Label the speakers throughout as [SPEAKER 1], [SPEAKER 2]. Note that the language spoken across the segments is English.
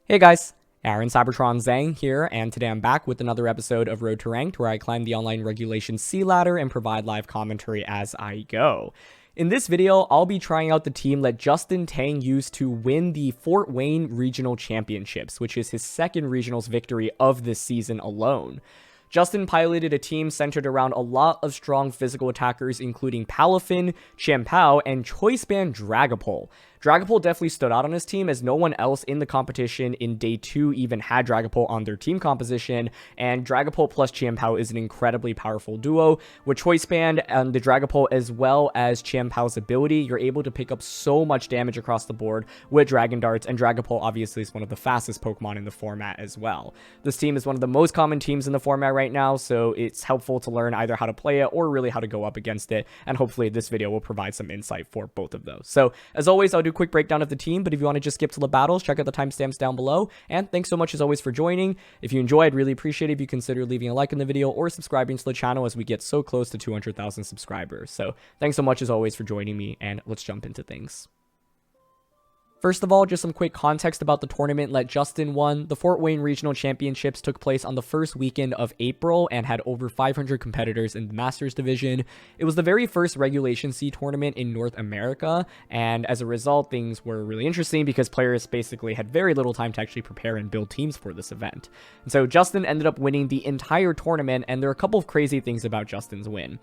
[SPEAKER 1] Hey guys, Aaron CybertronVGC here, and today I'm back with another episode of Road to Ranked, where I climb the online regulation C ladder and provide live commentary as I go. In this video, I'll be trying out the team that Justin Tang used to win the Fort Wayne Regional Championships, which is his second regionals victory of this season alone. Justin piloted a team centered around a lot of strong physical attackers, including Palafin, Chien and choice band Dragapult. Dragapult definitely stood out on his team, as no one else in the competition in day 2 even had Dragapult on their team composition, and Dragapult plus Chien is an incredibly powerful duo. With choice band and the Dragapult as well as Chien's ability, you're able to pick up so much damage across the board with Dragon Darts, and Dragapult obviously is one of the fastest Pokemon in the format as well. This team is one of the most common teams in the format right now, so it's helpful to learn either how to play it or really how to go up against it, and hopefully this video will provide some insight for both of those. So as always, I'll do a quick breakdown of the team, but if you want to just skip to the battles, check out the timestamps down below. And thanks so much as always for joining. If you enjoy, I'd really appreciate it if you consider leaving a like on the video or subscribing to the channel, as we get so close to 200,000 subscribers. So thanks so much as always for joining me, and let's jump into things. First of all, just some quick context about the tournament that Justin won. The Fort Wayne Regional Championships took place on the first weekend of April and had over 500 competitors in the Masters division. It was the very first Regulation C tournament in North America, and as a result, things were really interesting because players basically had very little time to actually prepare and build teams for this event. And so Justin ended up winning the entire tournament, and there are a couple of crazy things about Justin's win.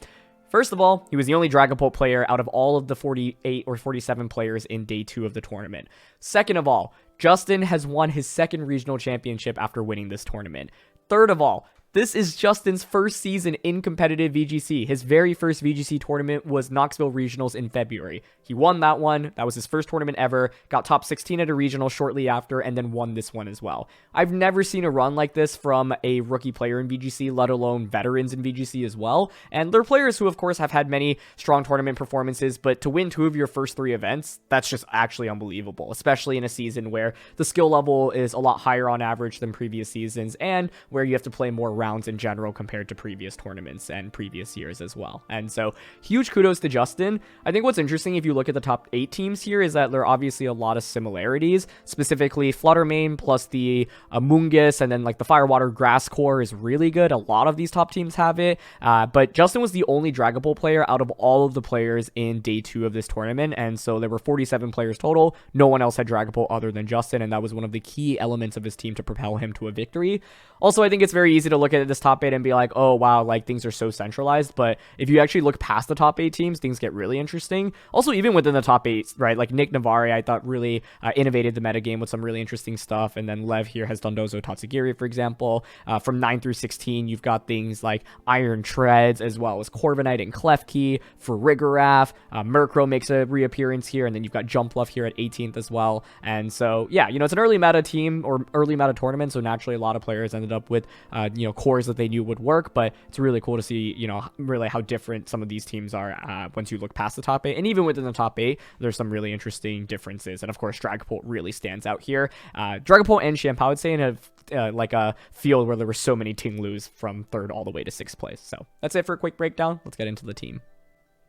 [SPEAKER 1] First of all, he was the only Dragapult player out of all of the 48 or 47 players in day 2 of the tournament. Second of all, Justin has won his second regional championship after winning this tournament. Third of all, this is Justin's first season in competitive VGC. His very first VGC tournament was Knoxville Regionals in February. He won that one. That was his first tournament ever. Got top 16 at a regional shortly after, and then won this one as well. I've never seen a run like this from a rookie player in VGC, let alone veterans in VGC as well. And they're players who, of course, have had many strong tournament performances, but to win 2 of your first 3 events, that's just actually unbelievable, especially in a season where the skill level is a lot higher on average than previous seasons, and where you have to play more rounds in general compared to previous tournaments and previous years as well. And so huge kudos to Justin. I think what's interesting, if you look at the top 8 teams here, is that there are obviously a lot of similarities, specifically Fluttermane plus the Mungus, and then like the Firewater Grass Core is really good. A lot of these top teams have it, but Justin was the only Dragapult player out of all of the players in day 2 of this tournament, and so there were 47 players total. No one else had Dragapult other than Justin, and that was one of the key elements of his team to propel him to a victory. Also, I think it's very easy to look at this top 8 and be like, oh wow, like things are so centralized, but if you actually look past the top 8 teams, things get really interesting. Also, even within the top 8, right, like Nick Navarre, I thought really innovated the metagame with some really interesting stuff, and then Lev here has Dondozo Tatsugiri, for example. From 9 through 16, you've got things like Iron Treads, as well as Corviknight and Klefki. For Rigorath, Murkrow makes a reappearance here, and then you've got Jumpluff here at 18th as well. And so, yeah, you know, it's an early meta team, or early meta tournament, so naturally a lot of players ended up with, you know, cores that they knew would work, but it's really cool to see, you know, really how different some of these teams are once you look past the top 8. And even within the top 8, there's some really interesting differences. And of course, Dragapult really stands out here. Dragapult and Chien, I would say, have like a field where there were so many Tinglus from 3rd all the way to 6th place. So that's it for a quick breakdown. Let's get into the team.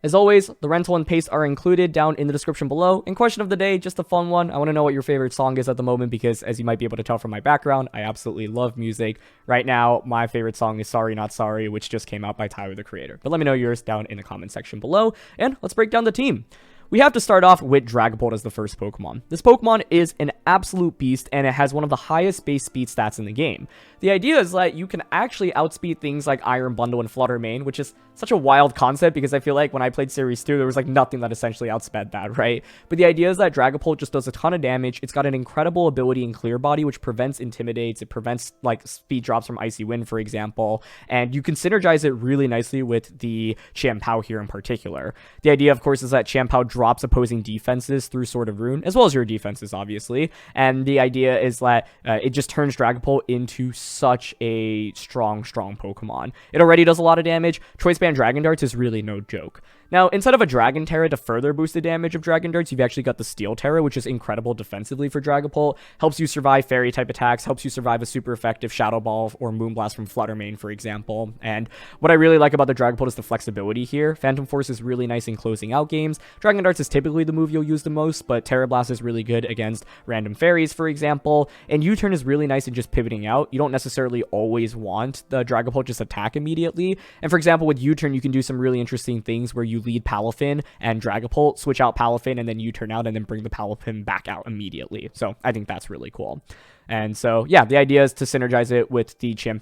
[SPEAKER 1] As always, the rental and paste are included down in the description below. And question of the day, just a fun one. I want to know what your favorite song is at the moment, because as you might be able to tell from my background, I absolutely love music. Right now, my favorite song is Sorry Not Sorry, which just came out by Tyler, the Creator. But let me know yours down in the comment section below, and let's break down the team. We have to start off with Dragapult as the first Pokemon. This Pokemon is an absolute beast, and it has one of the highest base speed stats in the game. The idea is that you can actually outspeed things like Iron Bundle and Fluttermane, which is such a wild concept, because I feel like when I played Series 2, there was like nothing that essentially outsped that, right? But the idea is that Dragapult just does a ton of damage. It's got an incredible ability in Clear Body, which prevents Intimidates. It prevents like speed drops from Icy Wind, for example, and you can synergize it really nicely with the Chien here in particular. The idea, of course, is that Chien drops opposing defenses through Sword of Rune, as well as your defenses, obviously, and the idea is that it just turns Dragapult into such a strong Pokemon. It already does a lot of damage. Choice Band Dragon Darts is really no joke. Now, instead of a Dragon Terra to further boost the damage of Dragon Darts, you've actually got the Steel Terra, which is incredible defensively for Dragapult. Helps you survive Fairy type attacks, helps you survive a super effective Shadow Ball or Moonblast from Fluttermane, for example. And what I really like about the Dragapult is the flexibility here. Phantom Force is really nice in closing out games. Dragon Darts is typically the move you'll use the most, but Terra Blast is really good against random fairies, for example. And U-Turn is really nice in just pivoting out. You don't necessarily always want the Dragapult just attack immediately. And for example, with U-Turn, you can do some really interesting things where you lead Palafin and Dragapult, switch out Palafin, and then U-Turn out, and then bring the Palafin back out immediately. So I think that's really cool. And so, yeah, the idea is to synergize it with the Chien.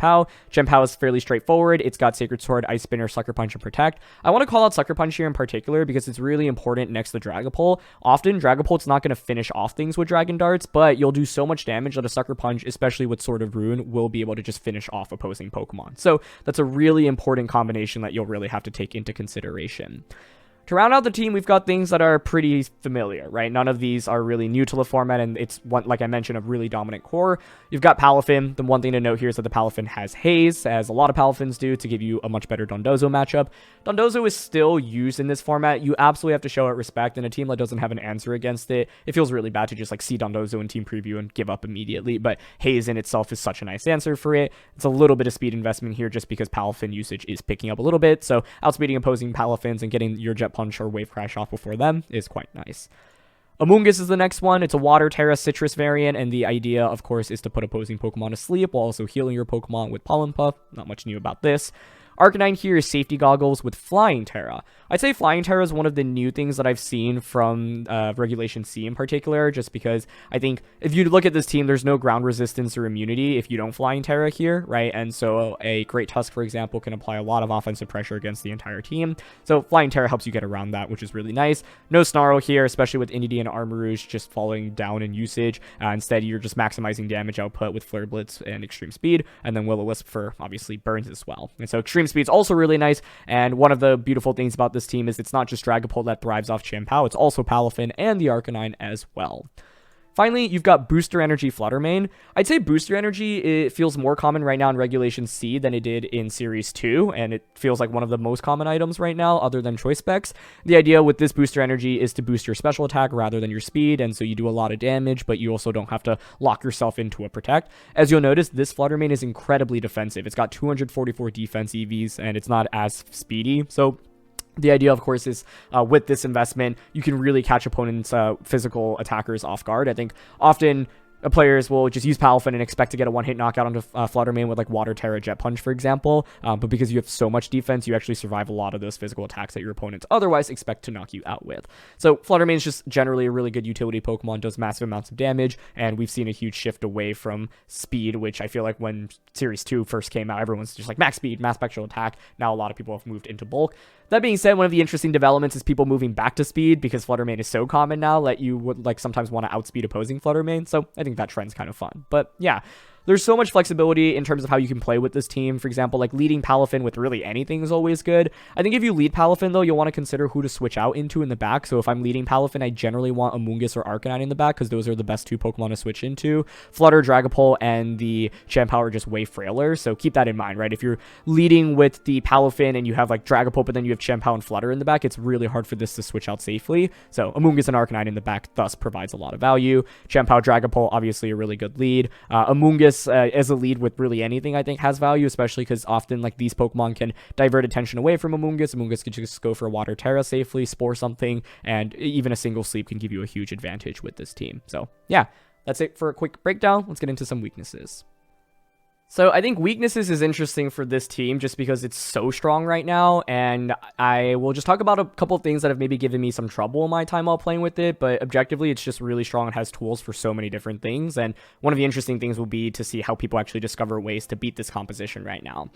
[SPEAKER 1] Chien is fairly straightforward. It's got Sacred Sword, Ice Spinner, Sucker Punch, and Protect. I want to call out Sucker Punch here in particular because it's really important next to Dragapult. Often, Dragapult's not going to finish off things with Dragon Darts, but you'll do so much damage that a Sucker Punch, especially with Sword of Ruin, will be able to just finish off opposing Pokemon. So that's a really important combination that you'll really have to take into consideration. To round out the team, we've got things that are pretty familiar, right? None of these are really new to the format, and it's, one, like I mentioned, a really dominant core. You've got Palafin. The one thing to note here is that the Palafin has Haze, as a lot of Palafins do, to give you a much better Dondozo matchup. Dondozo is still used in this format. You absolutely have to show it respect, and a team that doesn't have an answer against it, it feels really bad to just like see Dondozo in team preview and give up immediately, but Haze in itself is such a nice answer for it. It's a little bit of speed investment here just because Palafin usage is picking up a little bit, so outspeeding opposing Palafins and getting your Jet Punch or Wave Crash off before them is quite nice. Amoonguss is the next one. It's a Water Terra Citrus variant, and the idea, of course, is to put opposing Pokemon to sleep while also healing your Pokemon with Pollen Puff. Not much new about this. Arcanine here is Safety Goggles with Flying Terra. I'd say Flying Terra is one of the new things that I've seen from Regulation C in particular, just because I think if you look at this team, there's no ground resistance or immunity if you don't Flying Terra here, right? And so a Great Tusk, for example, can apply a lot of offensive pressure against the entire team. So Flying Terra helps you get around that, which is really nice. No Snarl here, especially with Indeedee and Armarouge just falling down in usage. Instead, you're just maximizing damage output with Flare Blitz and Extreme Speed, and then Will-O-Wisp for, obviously, burns as well. And so Extreme Speed's also really nice, and one of the beautiful things about this team is it's not just Dragapult that thrives off Chien, it's also Palafin and the Arcanine as well. Finally, you've got Booster Energy Fluttermane. I'd say Booster Energy, it feels more common right now in Regulation C than it did in Series 2, and it feels like one of the most common items right now, other than Choice Specs. The idea with this Booster Energy is to boost your special attack rather than your speed, and so you do a lot of damage, but you also don't have to lock yourself into a Protect. As you'll notice, this Fluttermane is incredibly defensive. It's got 244 defense EVs, and it's not as speedy, so the idea, of course, is with this investment, you can really catch opponents' physical attackers off guard. I think often players will just use Palafin and expect to get a one-hit knockout onto Fluttermane with like Water Terra Jet Punch, for example. But because you have so much defense, you actually survive a lot of those physical attacks that your opponents otherwise expect to knock you out with. So Fluttermane is just generally a really good utility Pokemon, does massive amounts of damage, and we've seen a huge shift away from speed, which I feel like when Series 2 first came out, everyone's just like max speed, mass spectral attack. Now a lot of people have moved into bulk. That being said, one of the interesting developments is people moving back to speed because Fluttermane is so common now that you would like sometimes want to outspeed opposing Fluttermane. So I think that trend's kind of fun. But yeah, there's so much flexibility in terms of how you can play with this team. For example, like leading Palafin with really anything is always good. I think if you lead Palafin, though, you'll want to consider who to switch out into in the back. So if I'm leading Palafin, I generally want Amoonguss or Arcanine in the back because those are the best two Pokemon to switch into. Flutter, Dragapult, and the Chien are just way frailer. So keep that in mind, right? If you're leading with the Palafin and you have like Dragapult, but then you have Chien and Flutter in the back, it's really hard for this to switch out safely. So Amoonguss and Arcanine in the back thus provides a lot of value. Chien, Dragapult, obviously a really good lead. Amoonguss as a lead with really anything, I think, has value, especially because often like these Pokemon can divert attention away from Amoonguss. Amoonguss can just go for a Water Terra safely, Spore something, and even a single sleep can give you a huge advantage with this team. So yeah, that's it for a quick breakdown. Let's get into some weaknesses. So I think weaknesses is interesting for this team just because it's so strong right now, and I will just talk about a couple of things that have maybe given me some trouble in my time while playing with it, but objectively it's just really strong and has tools for so many different things, and one of the interesting things will be to see how people actually discover ways to beat this composition right now.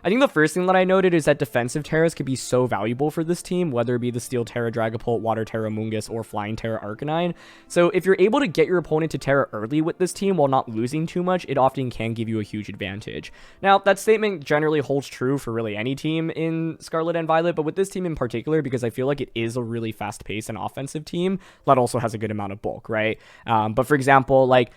[SPEAKER 1] I think the first thing that I noted is that defensive Terras could be so valuable for this team, whether it be the Steel Terra Dragapult, Water Terra Amoonguss, or Flying Terra Arcanine. So if you're able to get your opponent to Terra early with this team while not losing too much, it often can give you a huge advantage. Now, that statement generally holds true for really any team in Scarlet and Violet, but with this team in particular, because I feel like it is a really fast-paced and offensive team that also has a good amount of bulk, right? But for example, like,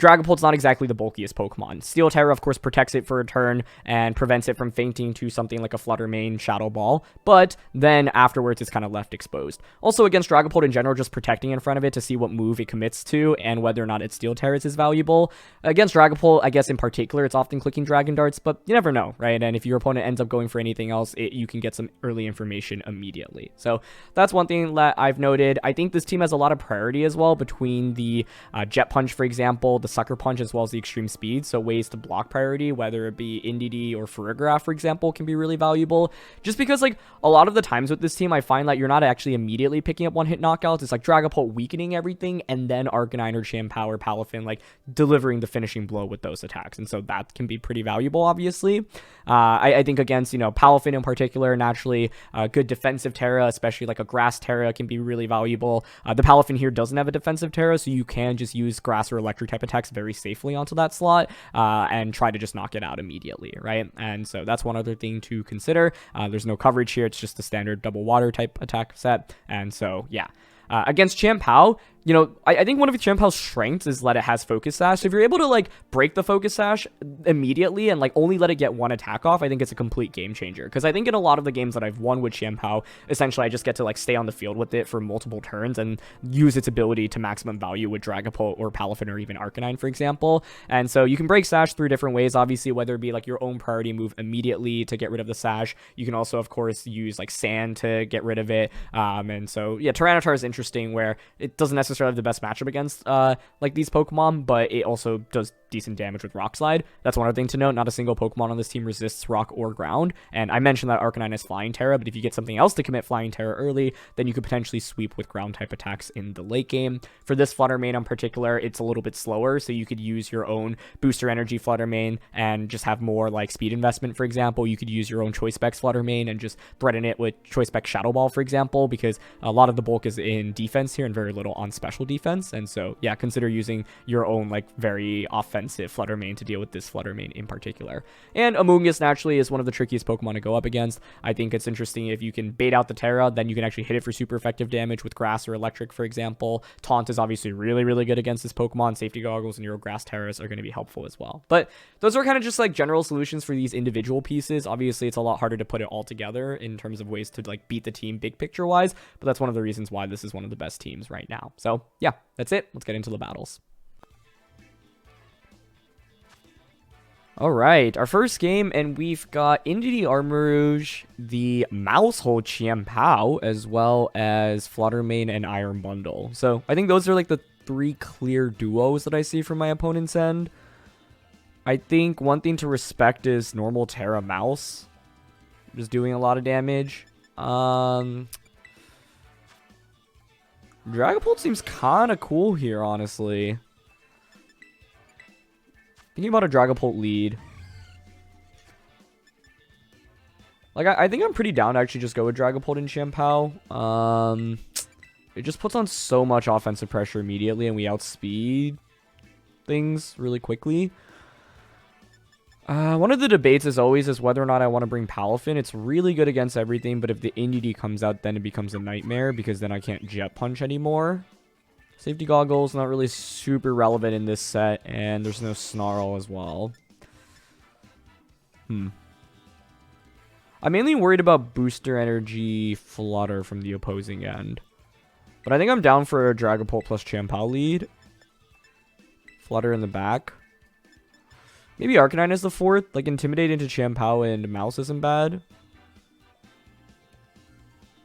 [SPEAKER 1] Dragapult's not exactly the bulkiest Pokemon. Steel Terra, of course, protects it for a turn and prevents it from fainting to something like a Flutter Mane Shadow Ball, but then afterwards it's kind of left exposed. Also, against Dragapult in general, just protecting in front of it to see what move it commits to and whether or not its Steel Terras is valuable. Against Dragapult, I guess in particular, it's often clicking Dragon Darts, but you never know, right? And if your opponent ends up going for anything else, you can get some early information immediately. So that's one thing that I've noted. I think this team has a lot of priority as well between the Jet Punch, for example, the Sucker Punch, as well as the Extreme Speed. So ways to block priority, whether it be Indeedee or Farigiraf, for example, can be really valuable. Just because, like, a lot of the times with this team, I find that you're not actually immediately picking up one-hit knockouts. It's like Dragapult weakening everything, and then Arcanine or Chien-Pao or Palafin, like, delivering the finishing blow with those attacks. And so that can be pretty valuable, obviously. I think against, Palafin in particular, naturally, good defensive Terra, especially like a Grass Terra, can be really valuable. The Palafin here doesn't have a defensive Terra, so you can just use Grass or Electric type attacks very safely onto that slot and try to just knock it out immediately, right? And so that's one other thing to consider. There's no coverage here. It's just the standard double water type attack set. And so, yeah. Against Chien-Pao, I think one of Chien-Pao's strengths is that it has Focus Sash. So if you're able to, like, break the Focus Sash immediately and, like, only let it get one attack off, I think it's a complete game changer. Because I think in a lot of the games that I've won with Chien-Pao, essentially I just get to, like, stay on the field with it for multiple turns and use its ability to maximum value with Dragapult or Palafin or even Arcanine, for example. And so you can break Sash through different ways, obviously, whether it be, like, your own priority move immediately to get rid of the Sash. You can also, of course, use, like, Sand to get rid of it. And so, yeah, Tyranitar is interesting where it doesn't necessarily have the best matchup against like these Pokemon, but it also does decent damage with Rock Slide. That's one other thing to note. Not a single Pokemon on this team resists Rock or Ground, and I mentioned that Arcanine is Flying Terra, but if you get something else to commit Flying Terra early, then you could potentially sweep with Ground type attacks in the late game. For this Flutter Mane in particular, it's a little bit slower, so you could use your own Booster Energy Flutter Mane and just have more like speed investment, for example. You could use your own Choice Specs Flutter Mane and just threaten it with Choice Spec Shadow Ball, for example, because a lot of the bulk is in defense here and very little on special defense. And so, yeah, consider using your own like very offensive Flutter Mane to deal with this Flutter Mane in particular. And Amoonguss naturally is one of the trickiest Pokemon to go up against. I think it's interesting if you can bait out the Terra, then you can actually hit it for super effective damage with Grass or Electric, for example. Taunt is obviously really, really good against this Pokemon. Safety Goggles and your Grass Terras are going to be helpful as well. But those are kind of just like general solutions for these individual pieces. Obviously, it's a lot harder to put it all together in terms of ways to like beat the team big picture wise, but that's one of the reasons why this is one of the best teams right now. So yeah, that's it. Let's get into the battles. All right, our first game, and we've got Indeedee Armarouge, the Maushold Chien-Pao, as well as Flutter Mane and Iron Bundle. So I think those are like the three clear duos that I see from my opponent's end. I think one thing to respect is normal Terra Mouse, just doing a lot of damage. Dragapult seems kind of cool here, honestly. Thinking about a Dragapult lead. Like, I think I'm pretty down to actually just go with Dragapult and Chien-Pao. It just puts on so much offensive pressure immediately, and we outspeed things really quickly. One of the debates, as always, is whether or not I want to bring Palafin. It's really good against everything, but if the Indeedee comes out, then it becomes a nightmare, because then I can't Jet Punch anymore. Safety Goggles, not really super relevant in this set, and there's no Snarl as well. I'm mainly worried about Booster Energy Flutter from the opposing end. But I think I'm down for a Dragapult plus Chien-Pao lead. Flutter in the back. Maybe Arcanine is the fourth. Like, Intimidate into Chien-Pao and Mouse isn't bad.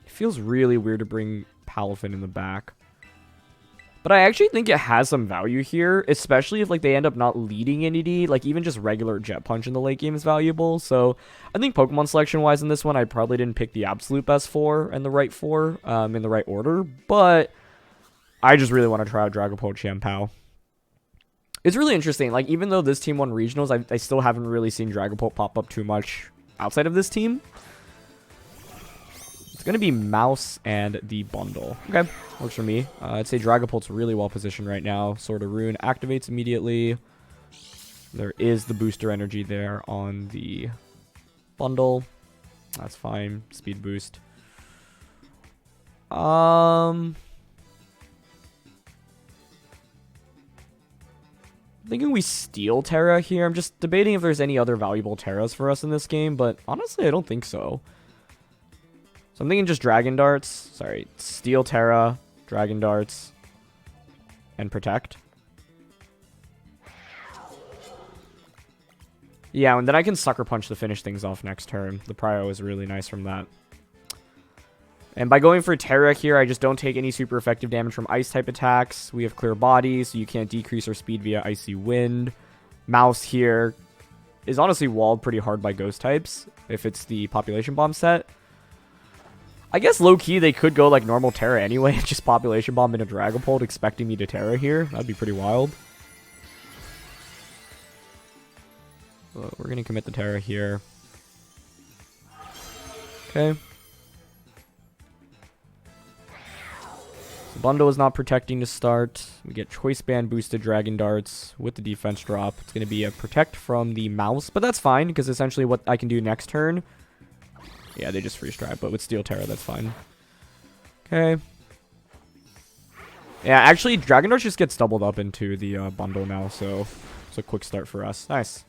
[SPEAKER 1] It feels really weird to bring Palafin in the back. But I actually think it has some value here, especially if like they end up not leading Indeedee. Like even just regular Jet Punch in the late game is valuable. So I think Pokemon selection wise in this one, I probably didn't pick the absolute best four and the right four in the right order. But I just really want to try out Dragapult Chien-Pao. It's really interesting. Like even though this team won regionals, I still haven't really seen Dragapult pop up too much outside of this team. Going to be Mouse and the Bundle. Okay, works for me. I'd say Dragapult's really well positioned right now. Sword of Rune activates immediately. There is the Booster Energy there on the Bundle. That's fine. Speed boost. I'm thinking we steal Terra here. I'm just debating if there's any other valuable Terras for us in this game, but honestly, I don't think so. So I'm thinking just Dragon Darts. Sorry, steal Terra, Dragon Darts, and protect. Yeah, and then I can Sucker Punch to finish things off next turn. The prio is really nice from that. And by going for Terra here, I just don't take any super effective damage from Ice-type attacks. We have Clear Body, so you can't decrease our speed via Icy Wind. Mouse here is honestly walled pretty hard by Ghost types, if it's the Population Bomb set. I guess low-key they could go like normal Terra anyway, and just Population Bomb into Dragapult, expecting me to Terra here. That'd be pretty wild. But we're going to commit the Terra here. Okay. Bundle is not protecting to start. We get Choice Band boosted Dragon Darts with the defense drop. It's going to be a protect from the mouse, but that's fine because essentially what I can do next turn. Yeah, they just freeze drive, but with Steel Terra, that's fine. Okay. Yeah, actually, Dragon Darts just gets doubled up into the bundle now, so it's a quick start for us. Nice.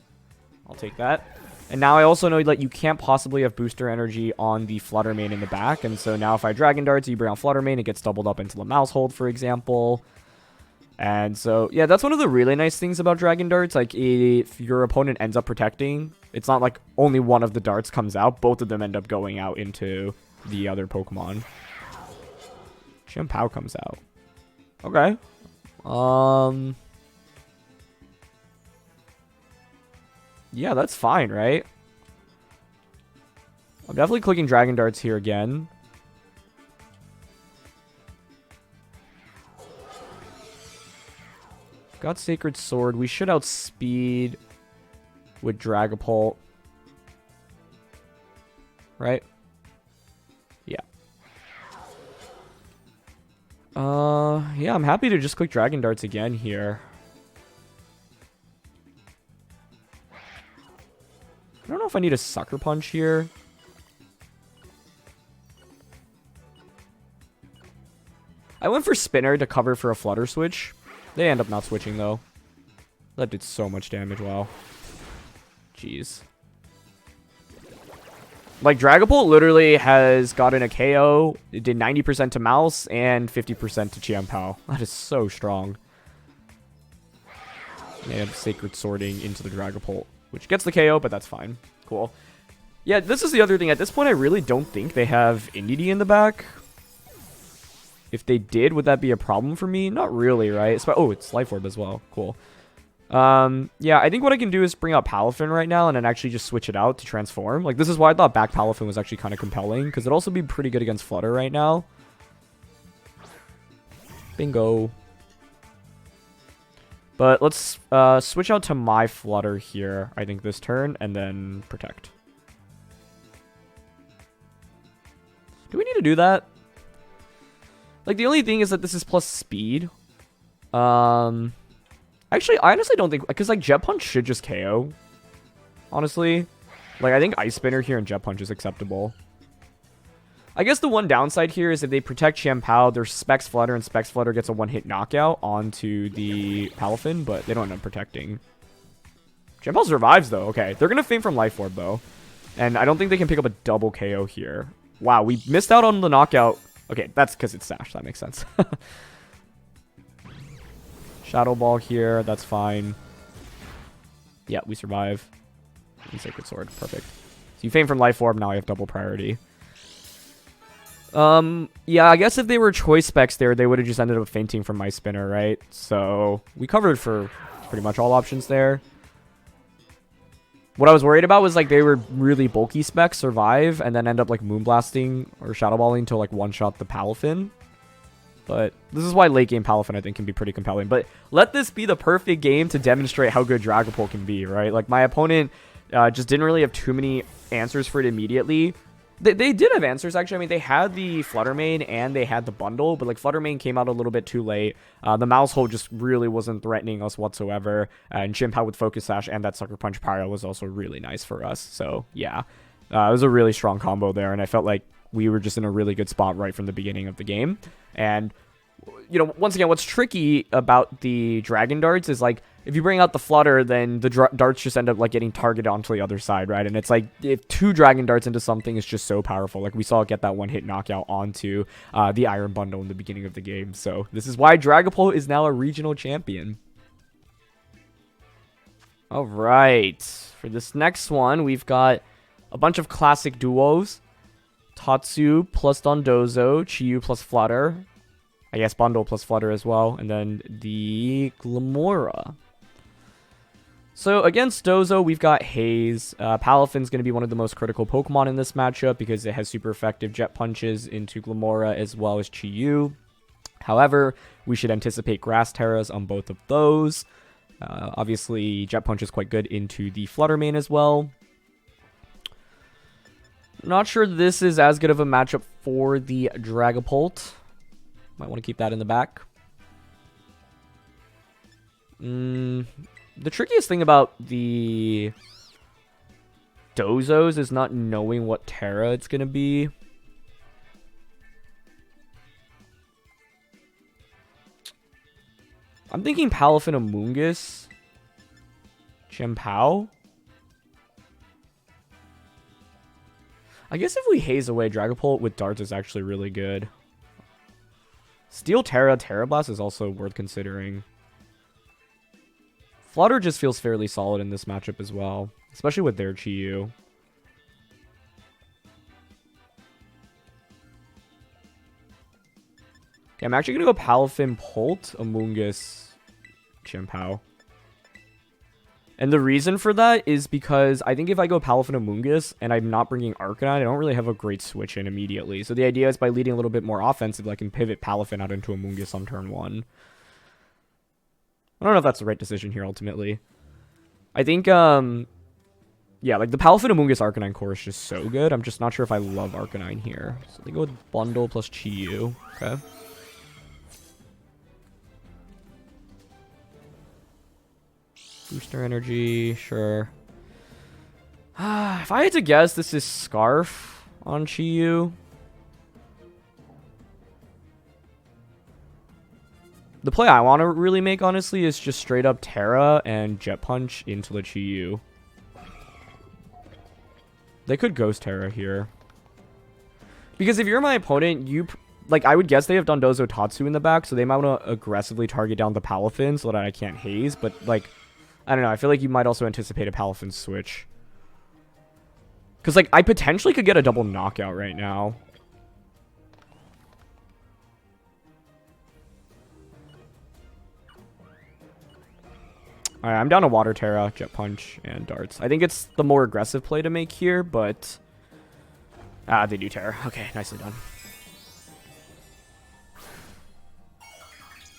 [SPEAKER 1] I'll take that. And now I also know that you can't possibly have booster energy on the Flutter Mane in the back. And so now if I Dragon Darts, you bring out Flutter Mane, it gets doubled up into the Mouse Hold, for example. And so, yeah, that's one of the really nice things about Dragon Darts. Like, if your opponent ends up protecting, it's not like only one of the darts comes out. Both of them end up going out into the other Pokemon. Chien comes out. Okay. Yeah, that's fine, right? I'm definitely clicking Dragon Darts here again. Got Sacred Sword. We should outspeed with Dragapult. Right? Yeah. Yeah, I'm happy to just click Dragon Darts again here. I don't know if I need a Sucker Punch here. I went for Spinner to cover for a Flutter Switch. They end up not switching, though. That did so much damage, wow. Jeez. Like, Dragapult literally has gotten a KO. It did 90% to Mouse and 50% to Chien. That is so strong. And Sacred Swording into the Dragapult, which gets the KO, but that's fine. Cool. Yeah, this is the other thing. At this point, I really don't think they have Indeedee in the back. If they did, would that be a problem for me? Not really, right? Oh, it's Life Orb as well. Cool. Yeah, I think what I can do is bring out Palafin right now and then actually just switch it out to transform. Like, this is why I thought back Palafin was actually kind of compelling, because it'd also be pretty good against Flutter right now. Bingo. But let's switch out to my Flutter here, I think, this turn, and then protect. Do we need to do that? Like, the only thing is that this is plus speed. Actually, I honestly don't think... Because, like, Jet Punch should just KO. Honestly. Like, I think Ice Spinner here and Jet Punch is acceptable. I guess the one downside here is if they protect Chien, there's Specs Flutter, and Specs Flutter gets a one-hit knockout onto the Palafin, but they don't end up protecting. Chien survives, though. Okay, they're going to faint from Life Orb, though. And I don't think they can pick up a double KO here. Wow, we missed out on the knockout. Okay, that's because it's Sash. That makes sense. Shadow Ball here. That's fine. Yeah, we survive. And Sacred Sword. Perfect. So you faint from Life Orb. Now I have double priority. Yeah, I guess if they were choice specs there, they would have just ended up fainting from my Spinner, right? So we covered for pretty much all options there. What I was worried about was, like, they were really bulky specs, survive, and then end up, like, Moonblasting or Shadow Balling to, like, one-shot the Palafin. But this is why late-game Palafin, I think, can be pretty compelling. But let this be the perfect game to demonstrate how good Dragapult can be, right? Like, my opponent just didn't really have too many answers for it immediately. They did have answers, actually. I mean, they had the Flutter Mane and they had the bundle, but, like, Flutter Mane came out a little bit too late. The Mouse Hold just really wasn't threatening us whatsoever. And Chien with Focus Sash and that Sucker Punch Pyro was also really nice for us. So, yeah. It was a really strong combo there, and I felt like we were just in a really good spot right from the beginning of the game. And, you know, once again, what's tricky about the Dragon Darts is, like, if you bring out the Flutter, then the darts just end up like getting targeted onto the other side, right? And it's like if 2 Dragon Darts into something is just so powerful. Like we saw it get that one-hit knockout onto the Iron Bundle in the beginning of the game. So this is why Dragapult is now a regional champion. All right, for this next one, we've got a bunch of classic duos. Tatsu plus Dondozo, Chien plus Flutter. I guess Bundle plus Flutter as well. And then the Glamora. So against Dozo, we've got Haze. Palafin's going to be one of the most critical Pokemon in this matchup because it has super effective Jet Punches into Glamora as well as Chien. However, we should anticipate Grass Terras on both of those. Obviously, Jet Punch is quite good into the Flutter main as well. Not sure this is as good of a matchup for the Dragapult. Might want to keep that in the back. The trickiest thing about the Dozos is not knowing what Terra it's going to be. I'm thinking Palafin Amoonguss. Chien-Pao. I guess if we haze away, Dragapult with darts is actually really good. Steel Terra, Terra Blast is also worth considering. Flutter just feels fairly solid in this matchup as well, especially with their Chien. Okay, I'm actually going to go Palafin Pult, Amoonguss, Chien-Pao. And the reason for that is because I think if I go Palafin Amoonguss and I'm not bringing Arcanine, I don't really have a great switch in immediately. So the idea is by leading a little bit more offensive, I can pivot Palafin out into Amoonguss on turn 1. I don't know if that's the right decision here ultimately. I think, yeah, like the Palafin Amoonguss Arcanine core is just so good. I'm just not sure if I love Arcanine here. So they go with Bundle plus Chien. Okay. Booster energy, sure. If I had to guess, this is Scarf on Chien. The play I want to really make, honestly, is just straight up Terra and Jet Punch into the Chien. They could Ghost Terra here. Because if you're my opponent, like, I would guess they have Dondozo Tatsu in the back, so they might want to aggressively target down the Palafin so that I can't haze, but, like, I don't know. I feel like you might also anticipate a Palafin switch. Because, like, I potentially could get a double knockout right now. Alright, I'm down to Water Terra, Jet Punch, and Darts. I think it's the more aggressive play to make here, but... they do Terra. Okay, nicely done.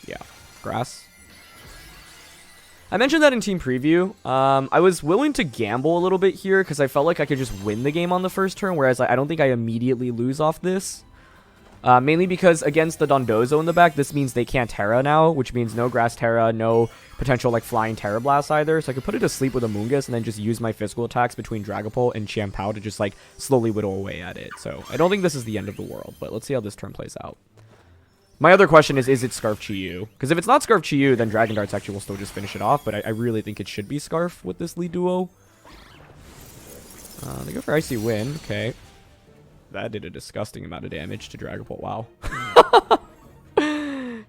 [SPEAKER 1] Yeah, Grass. I mentioned that in team preview. I was willing to gamble a little bit here because I felt like I could just win the game on the first turn, whereas I don't think I immediately lose off this. Mainly because against the Dondozo in the back, this means they can't Terra now, which means no Grass Terra, no potential like flying Terra Blast either. So I could put it to sleep with Amoonguss and then just use my physical attacks between Dragapult and Chien-Pao to just like slowly whittle away at it. So I don't think this is the end of the world, but let's see how this turn plays out. My other question is it Scarf Chien? Because if it's not Scarf Chien, then Dragon Darts actually will still just finish it off, but I really think it should be Scarf with this lead duo. They go for Icy Wind, okay. That did a disgusting amount of damage to Dragapult, wow.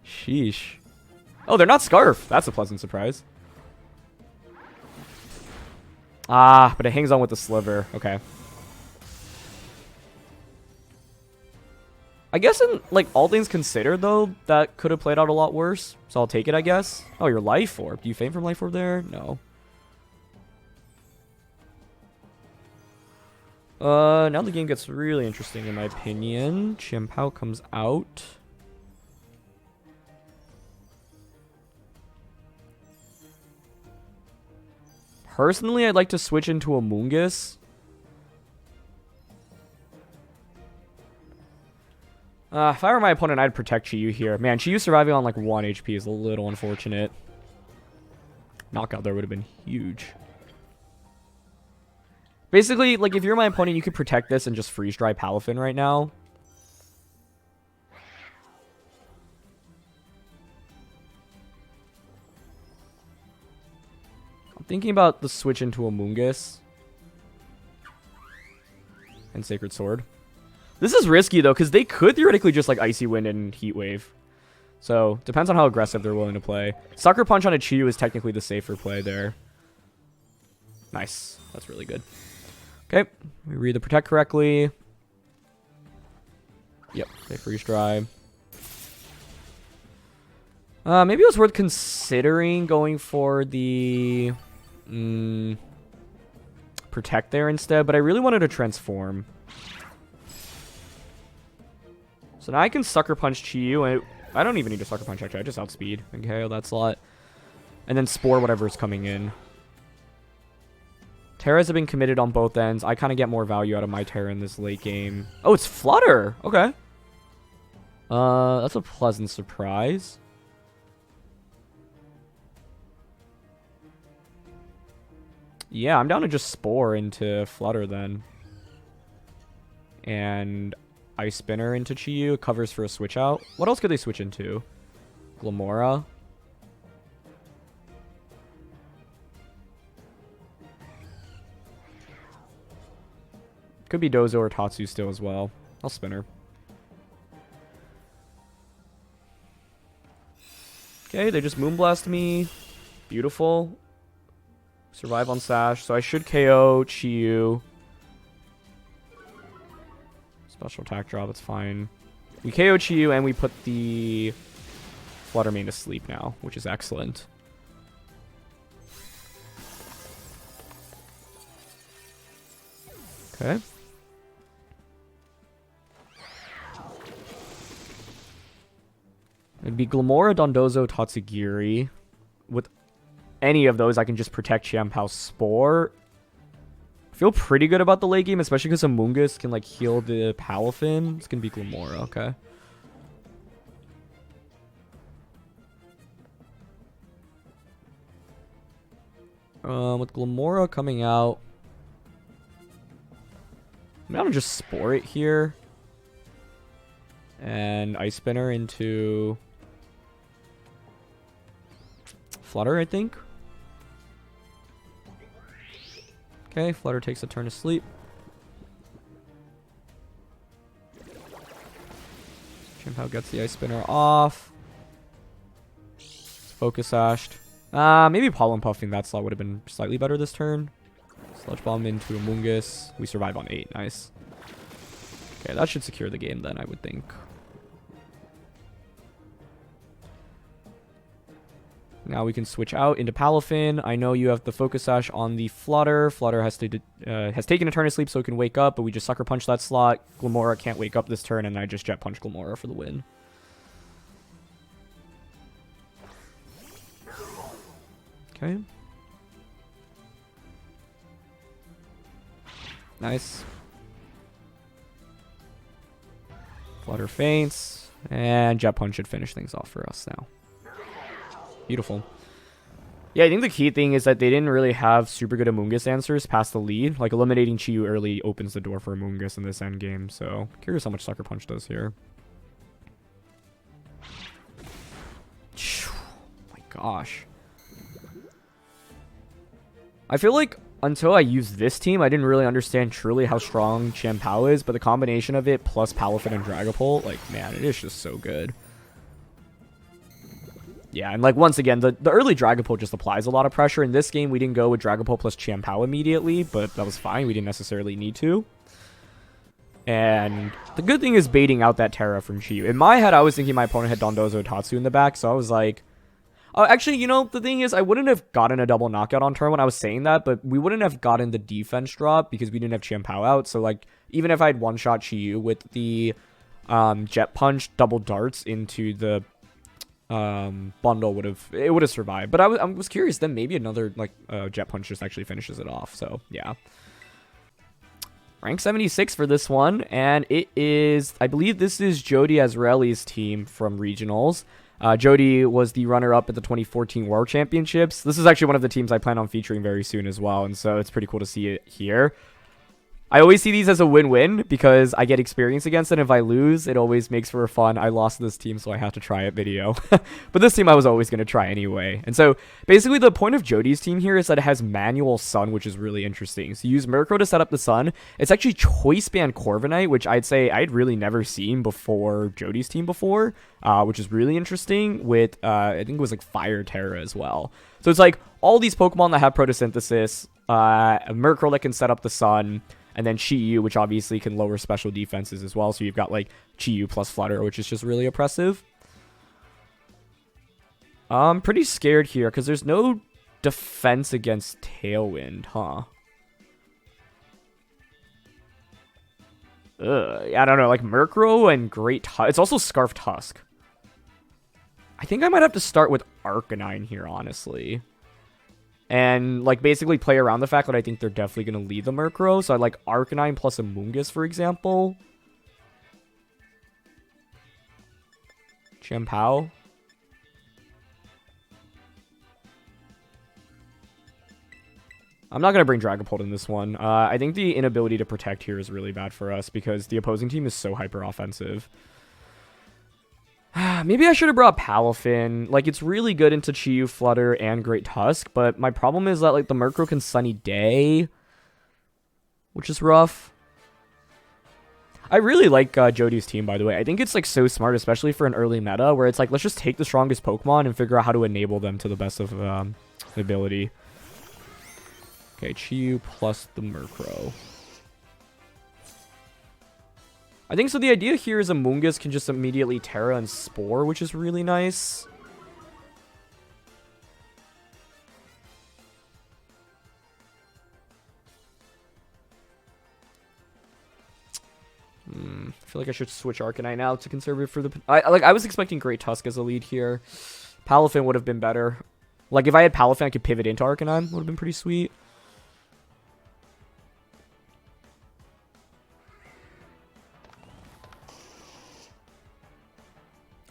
[SPEAKER 1] Sheesh. Oh, they're not Scarf. That's a pleasant surprise. Ah, but it hangs on with the Sliver, okay. I guess in, like, all things considered, though, that could have played out a lot worse. So I'll take it, I guess. Oh, your Life Orb. Do you faint from Life Orb there? No. Now the game gets really interesting, in my opinion. Chien-Pao comes out. Personally, I'd like to switch into Amoonguss. If I were my opponent, I'd protect Chien here. Man, Chien surviving on like 1 HP is a little unfortunate. Knockout there would have been huge. Basically, like, if you're my opponent, you could protect this and just freeze dry Palafin right now. I'm thinking about the switch into Amoonguss. And Sacred Sword. This is risky, though, because they could theoretically just, like, Icy Wind and Heat Wave. So, depends on how aggressive they're willing to play. Sucker Punch on a Chi-Yu is technically the safer play there. Nice. That's really good. Okay. We read the Protect correctly. Yep. They Freeze Dry. Maybe it was worth considering going for the... Protect there instead, but I really wanted to Transform. So now I can Sucker Punch Chi-Yu, and I don't even need to Sucker Punch, actually. I just outspeed and KO that slot. And then Spore whatever's coming in. Terras have been committed on both ends. I kind of get more value out of my Terra in this late game. Oh, it's Flutter! Okay. That's a pleasant surprise. Yeah, I'm down to just Spore into Flutter then. And Ice Spinner into Chi-Yu. Covers for a switch out. What else could they switch into? Glamora. Could be Dozo or Tatsu still as well. I'll Spinner. Okay, they just Moonblast me. Beautiful. Survive on Sash. So I should KO Chi-Yu. Special attack drop, it's fine. We KO Chi-Yu and we put the Flutter main to sleep now, which is excellent. Okay. It'd be Glamora, Dondozo, Tatsugiri. With any of those, I can just protect Qianpao's Spore. I feel pretty good about the late game, especially because Amoonguss can, like, heal the Palafin. It's going to be Glamora, okay. With Glamora coming out, I'm going to just Spore it here. And Ice Spinner into Flutter, I think. Okay, Flutter takes a turn to sleep. Qianpao gets the Ice Spinner off. It's Focus Ashed. Maybe Pollen Puffing that slot would have been slightly better this turn. Sludge Bomb into Amoonguss. We survive on 8. Nice. Okay, that should secure the game then, I would think. Now we can switch out into Palafin. I know you have the Focus Sash on the Flutter. Flutter has taken a turn of sleep so it can wake up, but we just Sucker Punch that slot. Glamora can't wake up this turn, and I just Jet Punch Glamora for the win. Okay. Nice. Flutter faints, and Jet Punch should finish things off for us now. Beautiful. Yeah, I think the key thing is that they didn't really have super good Amoonguss answers past the lead. Like, eliminating Chi-Yu early opens the door for Amoonguss in this endgame, so curious how much Sucker Punch does here. Oh my gosh. I feel like until I used this team, I didn't really understand truly how strong Qianpao is, but the combination of it plus Palafin and Dragapult, like, man, it is just so good. Yeah, and like once again, the early Dragapult just applies a lot of pressure. In this game, we didn't go with Dragapult plus Qianpao immediately, but that was fine. We didn't necessarily need to. And the good thing is baiting out that Terra from Chi-Yu. In my head, I was thinking my opponent had Dondozo Tatsu in the back, so I was like... Oh, actually, you know, the thing is, I wouldn't have gotten a double knockout on turn when I was saying that, but we wouldn't have gotten the defense drop because we didn't have Qianpao out. So, like, even if I had one-shot Chi-Yu with the Jet Punch double darts into the... bundle would have survived, but I was curious. Then maybe another like Jet Punch just actually finishes it off. So yeah, rank 76 for this one, and it is, I believe this is Jody Azraeli's team from regionals. Jody was the runner-up at the 2014 World Championships. This is actually one of the teams I plan on featuring very soon as well, and so it's pretty cool to see it here. I always see these as a win-win because I get experience against it. If I lose, it always makes for a fun, I lost this team, so I have to try it video. But this team I was always going to try anyway. And so basically the point of Jody's team here is that it has manual sun, which is really interesting. So you use Murkrow to set up the sun. It's actually Choice Band Corviknight, which I'd say I'd really never seen before Jody's team before, which is really interesting with, I think it was like Fire Terra as well. So it's like all these Pokemon that have photosynthesis, a Murkrow that can set up the sun, and then Chi-Yu, which obviously can lower special defenses as well. So you've got like Chi-Yu plus Flutter, which is just really oppressive. I'm pretty scared here because there's no defense against Tailwind, huh? I don't know, like Murkrow and Great Tusk. It's also Scarf Tusk. I think I might have to start with Arcanine here, honestly. And, like, basically play around the fact that I think they're definitely going to lead the Murkrow. So I like Arcanine plus Amoonguss, for example. Chien-Pao. I'm not going to bring Dragapult in this one. I think the inability to protect here is really bad for us because the opposing team is so hyper-offensive. Maybe I should have brought Palafin. Like, it's really good into Chi-Yu, Flutter, and Great Tusk, but my problem is that, like, the Murkrow can Sunny Day, which is rough. I really like Jody's team, by the way. I think it's, like, so smart, especially for an early meta, where it's like, let's just take the strongest Pokemon and figure out how to enable them to the best of ability. Okay, Chi-Yu plus the Murkrow. I think so. The idea here is Amoonguss can just immediately Terra and Spore, which is really nice. I feel like I should switch Arcanine now to conservative for the... I was expecting Great Tusk as a lead here. Palafin would have been better. Like, if I had Palafin, I could pivot into Arcanine. Would have been pretty sweet.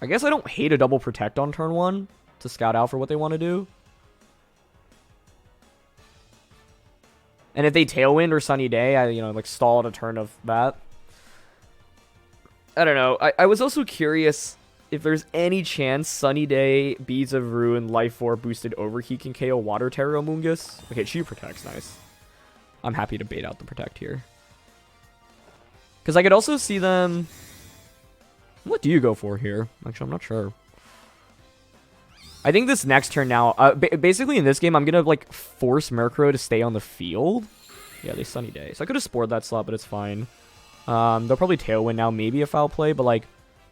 [SPEAKER 1] I guess I don't hate a double protect on turn 1 to scout out for what they want to do. And if they Tailwind or Sunny Day, I, like stall at a turn of that. I don't know. I was also curious if there's any chance Sunny Day, Beads of Ruin, Life Orb boosted Overheat can KO Water Terra Amoonguss. Okay, Chi protects. Nice. I'm happy to bait out the protect here. Because I could also see them... What do you go for here? Actually, I'm not sure. I think this next turn now... basically, in this game, I'm going to, like, force Murkrow to stay on the field. Yeah, they Sunny Day. So I could have spored that slot, but it's fine. They'll probably Tailwind now. Maybe a foul play, but, like,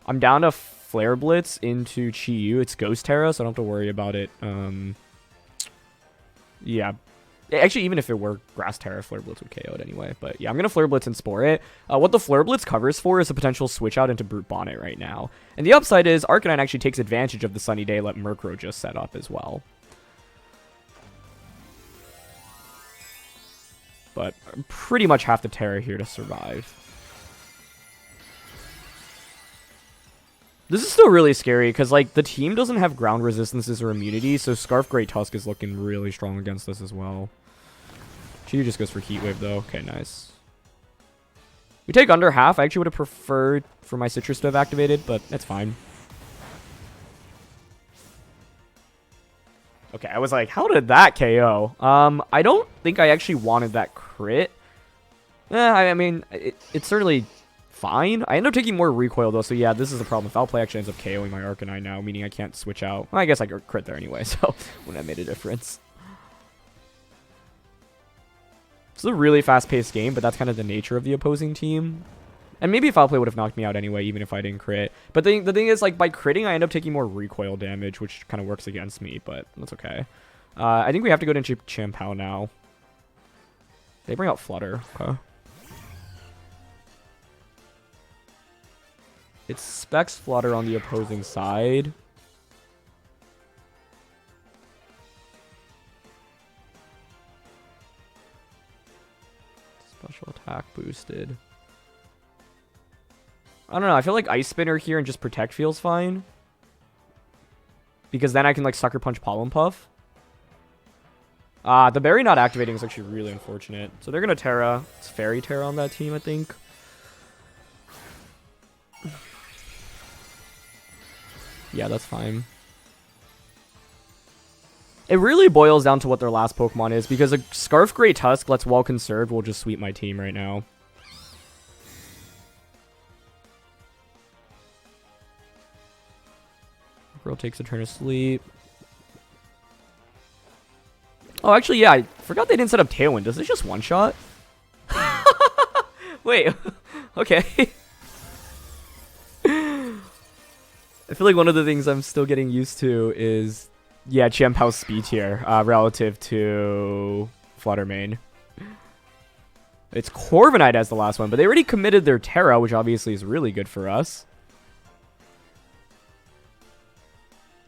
[SPEAKER 1] I'm down to Flare Blitz into Chi-Yu. It's Ghost Terra, so I don't have to worry about it. Yeah. Actually, even if it were Grass Terra, Flare Blitz would KO it anyway. But yeah, I'm going to Flare Blitz and Spore it. What the Flare Blitz covers for is a potential switch out into Brute Bonnet right now. And the upside is Arcanine actually takes advantage of the Sunny Day let Murkrow just set up as well. But pretty much have to Terra here to survive. This is still really scary because, like, the team doesn't have ground resistances or immunity, so Scarf Great Tusk is looking really strong against us as well. Chi just goes for Heat Wave, though. Okay, nice. We take under half. I actually would have preferred for my Citrus to have activated, but that's fine. Okay, I was like, how did that KO? I don't think I actually wanted that crit. I mean, it's certainly... fine. I end up taking more recoil though, so yeah, this is the problem. Foul play actually ends up KOing my Arcanine now, meaning I can't switch out. Well, I guess I could crit there anyway, so wouldn't have made a difference. It's a really fast-paced game, but that's kind of the nature of the opposing team. And maybe foul play would have knocked me out anyway, even if I didn't crit. But the thing is, like, by critting, I end up taking more recoil damage, which kind of works against me, but that's okay. I think we have to go into Chien-Pao now. They bring out Flutter. Okay. It specs Flutter on the opposing side. Special attack boosted. I don't know. I feel like Ice Spinner here and just Protect feels fine. Because then I can, like, Sucker Punch Pollen Puff. The berry not activating is actually really unfortunate. So they're going to Terra. It's Fairy Terra on that team, I think. Yeah, that's fine. It really boils down to what their last Pokemon is, because a Scarf Grey Tusk that's well conserved will just sweep my team right now. Girl takes a turn of sleep. Oh, actually, yeah, I forgot they didn't set up Tailwind. Does this just one-shot? Wait, okay. I feel like one of the things I'm still getting used to is, yeah, Chien Pao's speed tier relative to Fluttermane. It's Corviknight as the last one, but they already committed their Terra, which obviously is really good for us.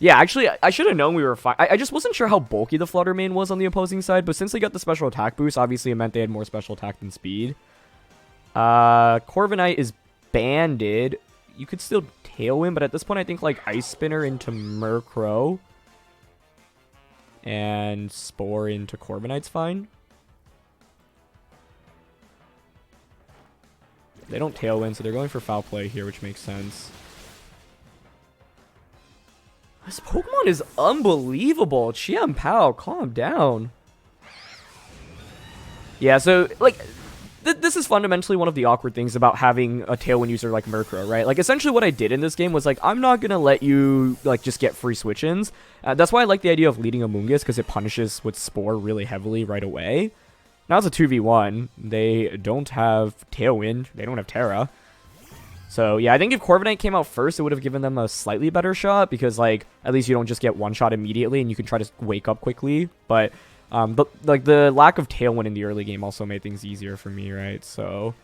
[SPEAKER 1] Yeah, actually, I should have known we were fine. I just wasn't sure how bulky the Fluttermane was on the opposing side, but since they got the special attack boost, obviously it meant they had more special attack than speed. Corviknight is banded. You could still Tailwind, but at this point, I think, like, Ice Spinner into Murkrow and Spore into Corviknight's fine. They don't Tailwind, so they're going for Foul Play here, which makes sense. This Pokemon is unbelievable. Chien Pao, calm down. Yeah, so, like, this is fundamentally one of the awkward things about having a Tailwind user like Murkrow, right? Like, essentially what I did in this game was, like, I'm not going to let you, like, just get free switch-ins. That's why I like the idea of leading Amoonguss, because it punishes with Spore really heavily right away. Now it's a 2v1. They don't have Tailwind. They don't have Terra. So, yeah, I think if Corviknight came out first, it would have given them a slightly better shot, because, like, at least you don't just get one shot immediately, and you can try to wake up quickly. But, like, the lack of Tailwind in the early game also made things easier for me, right? So,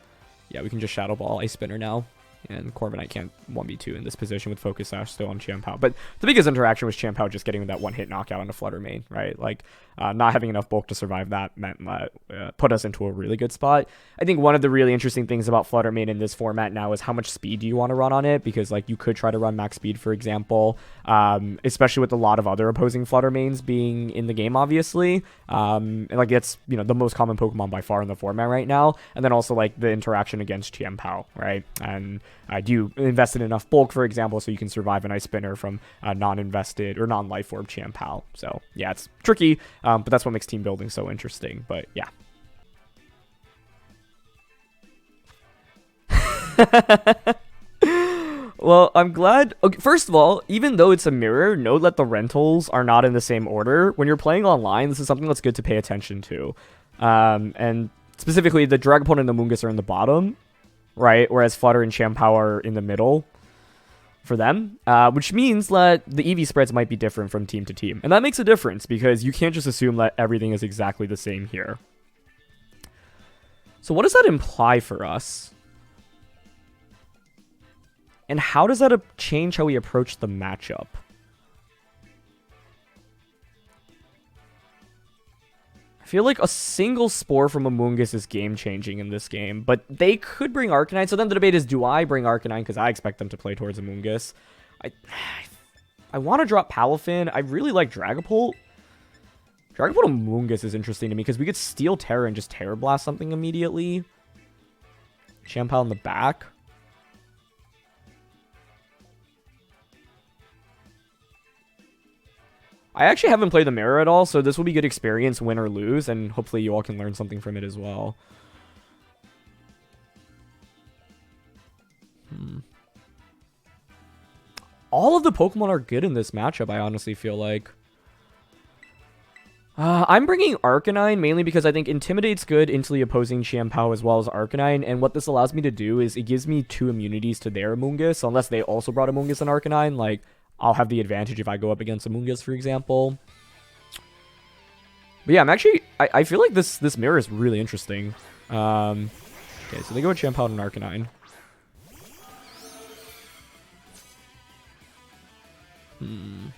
[SPEAKER 1] yeah, we can just Shadow Ball Ice Spinner now. And Corviknight can't 1v2 in this position with Focus Sash still on Chien Pao. But the biggest interaction was Chien Pao just getting that one-hit knockout on the Fluttermane, right? Like, not having enough bulk to survive that meant put us into a really good spot. I think one of the really interesting things about Fluttermane in this format now is how much speed do you want to run on it? Because, like, you could try to run max speed, for example, especially with a lot of other opposing Fluttermanes being in the game, obviously. And, like, it's, you know, the most common Pokemon by far in the format right now. And then also, like, the interaction against Chien Pao, right? And do you invest in enough bulk, for example, so you can survive an Ice Spinner from non-invested or non-Life Orb Chien Pao? So, yeah, it's tricky, but that's what makes team building so interesting. But, yeah. Well, I'm glad. Okay, first of all, even though it's a mirror, note that the rentals are not in the same order. When you're playing online, this is something that's good to pay attention to. And specifically, the Dragapult and the Amoonguss are in the bottom, right? Whereas Flutter and Chien Pao are in the middle for them, which means that the EV spreads might be different from team to team. And that makes a difference because you can't just assume that everything is exactly the same here. So what does that imply for us? And how does that change how we approach the matchup? I feel like a single Spore from Amoonguss is game-changing in this game, but they could bring Arcanine. So then the debate is, do I bring Arcanine? Because I expect them to play towards Amoonguss. I want to drop Palafin. I really like Dragapult. Dragapult Amoonguss is interesting to me because we could steal Terra and just Terra Blast something immediately. Chien Pao in the back. I actually haven't played the mirror at all, so this will be good experience, win or lose, and hopefully you all can learn something from it as well. All of the Pokemon are good in this matchup, I honestly feel like. I'm bringing Arcanine mainly because I think Intimidate's good into the opposing Chien Pao as well as Arcanine, and what this allows me to do is it gives me 2 immunities to their Amoonguss, so unless they also brought Amoonguss and Arcanine, like, I'll have the advantage if I go up against Amoonguss, for example. But yeah, I'm actually... I feel like this mirror is really interesting. Okay, so they go with Chien Pao and Arcanine. I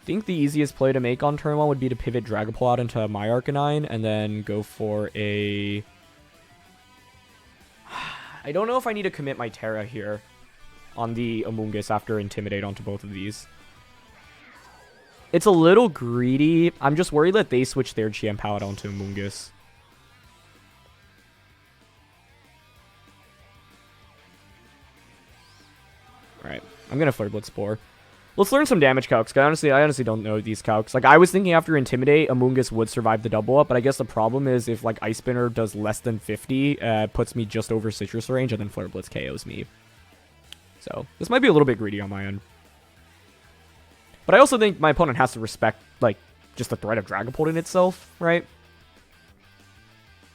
[SPEAKER 1] think the easiest play to make on turn 1 would be to pivot Dragapult out into my Arcanine and then go for a... I don't know if I need to commit my Terra here. on the Amoonguss after Intimidate onto both of these. It's a little greedy. I'm just worried that they switch their Chien palette onto Amoonguss. Alright, I'm gonna Flare Blitz Spore. Let's learn some damage calcs, because I honestly don't know these calcs. Like, I was thinking after Intimidate, Amoonguss would survive the double up, but I guess the problem is if, like, Ice Spinner does less than 50, puts me just over Citrus range, and then Flare Blitz KOs me. So, this might be a little bit greedy on my end. But I also think my opponent has to respect, like, just the threat of Dragapult in itself, right?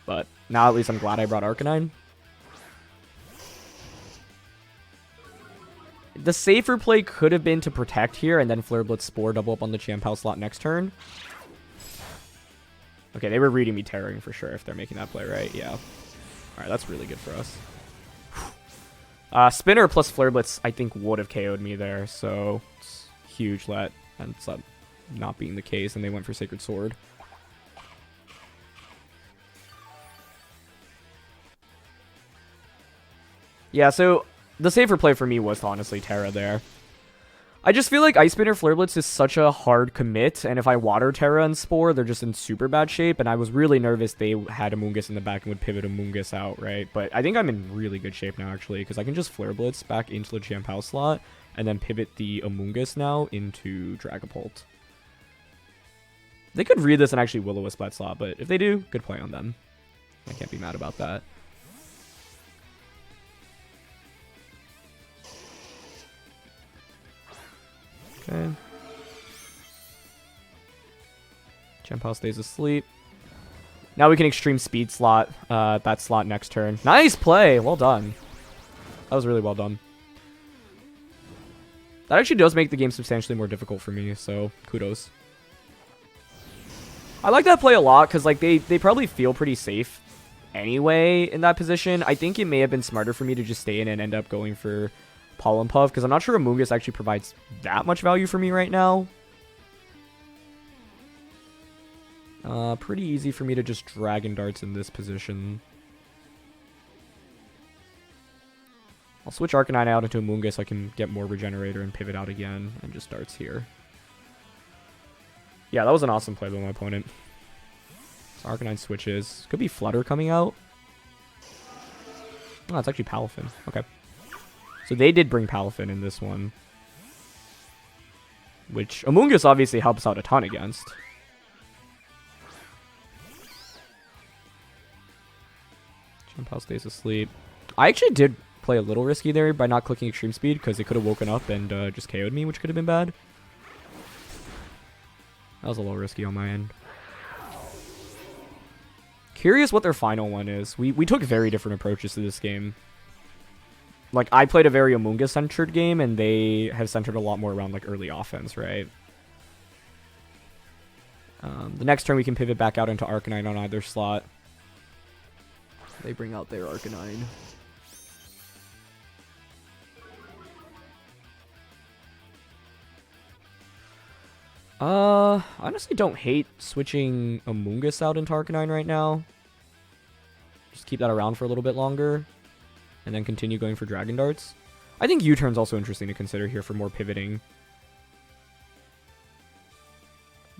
[SPEAKER 1] But now at least I'm glad I brought Arcanine. The safer play could have been to protect here and then Flare Blitz Spore double up on the Chien Pal slot next turn. Okay, they were reading me Terroring for sure if they're making that play, right? Yeah. Alright, that's really good for us. Spinner plus Flare Blitz, I think, would have KO'd me there, so it's huge that ends up not being the case, and they went for Sacred Sword. Yeah, so the safer play for me was to honestly Terra there. I just feel like Ice Spinner Flare Blitz is such a hard commit, and if I Water Terra and Spore, they're just in super bad shape, and I was really nervous they had Amoonguss in the back and would pivot Amoonguss out, right? But I think I'm in really good shape now, actually, because I can just Flare Blitz back into the Chien Pal slot, and then pivot the Amoonguss now into Dragapult. They could read this and actually Will-O-Wisp that slot, but if they do, good play on them. I can't be mad about that. Okay. Chien Pal stays asleep. Now we can Extreme Speed slot that slot next turn. Nice play! Well done. That was really well done. That actually does make the game substantially more difficult for me, so kudos. I like that play a lot, because like they probably feel pretty safe anyway in that position. I think it may have been smarter for me to just stay in and end up going for Pollen Puff, because I'm not sure Amoonguss actually provides that much value for me right now. Pretty easy for me to just Dragon Darts in this position. I'll switch Arcanine out into Amoonguss so I can get more Regenerator and pivot out again, and just Darts here. Yeah, that was an awesome play by my opponent. So Arcanine switches. Could be Flutter coming out. Oh, it's actually Palafin. Okay. So they did bring Palafin in this one, which Amoonguss obviously helps out a ton against. Chien Pal stays asleep. I actually did play a little risky there by not clicking Extreme Speed, because it could have woken up and just KO'd me, which could have been bad. That was a little risky on my end. Curious what their final one is. We took very different approaches to this game. Like, I played a very Amoonguss-centered game, and they have centered a lot more around, like, early offense, right? The next turn, we can pivot back out into Arcanine on either slot. They bring out their Arcanine. Honestly don't hate switching Amoonguss out into Arcanine right now. Just keep that around for a little bit longer. And then continue going for Dragon Darts. I think U-turn's also interesting to consider here for more pivoting.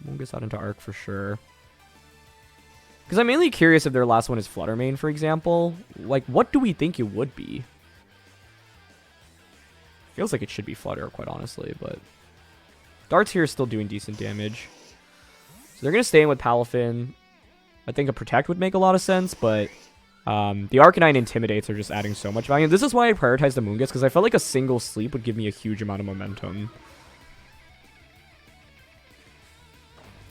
[SPEAKER 1] Amoonguss out into Arc for sure. Because I'm mainly curious if their last one is Flutter Mane, for example. Like, what do we think it would be? Feels like it should be Flutter, quite honestly, but Darts here is still doing decent damage. So they're going to stay in with Palafin. I think a Protect would make a lot of sense, but the Arcanine Intimidates are just adding so much value. This is why I prioritized the Amoonguss, because I felt like a single sleep would give me a huge amount of momentum.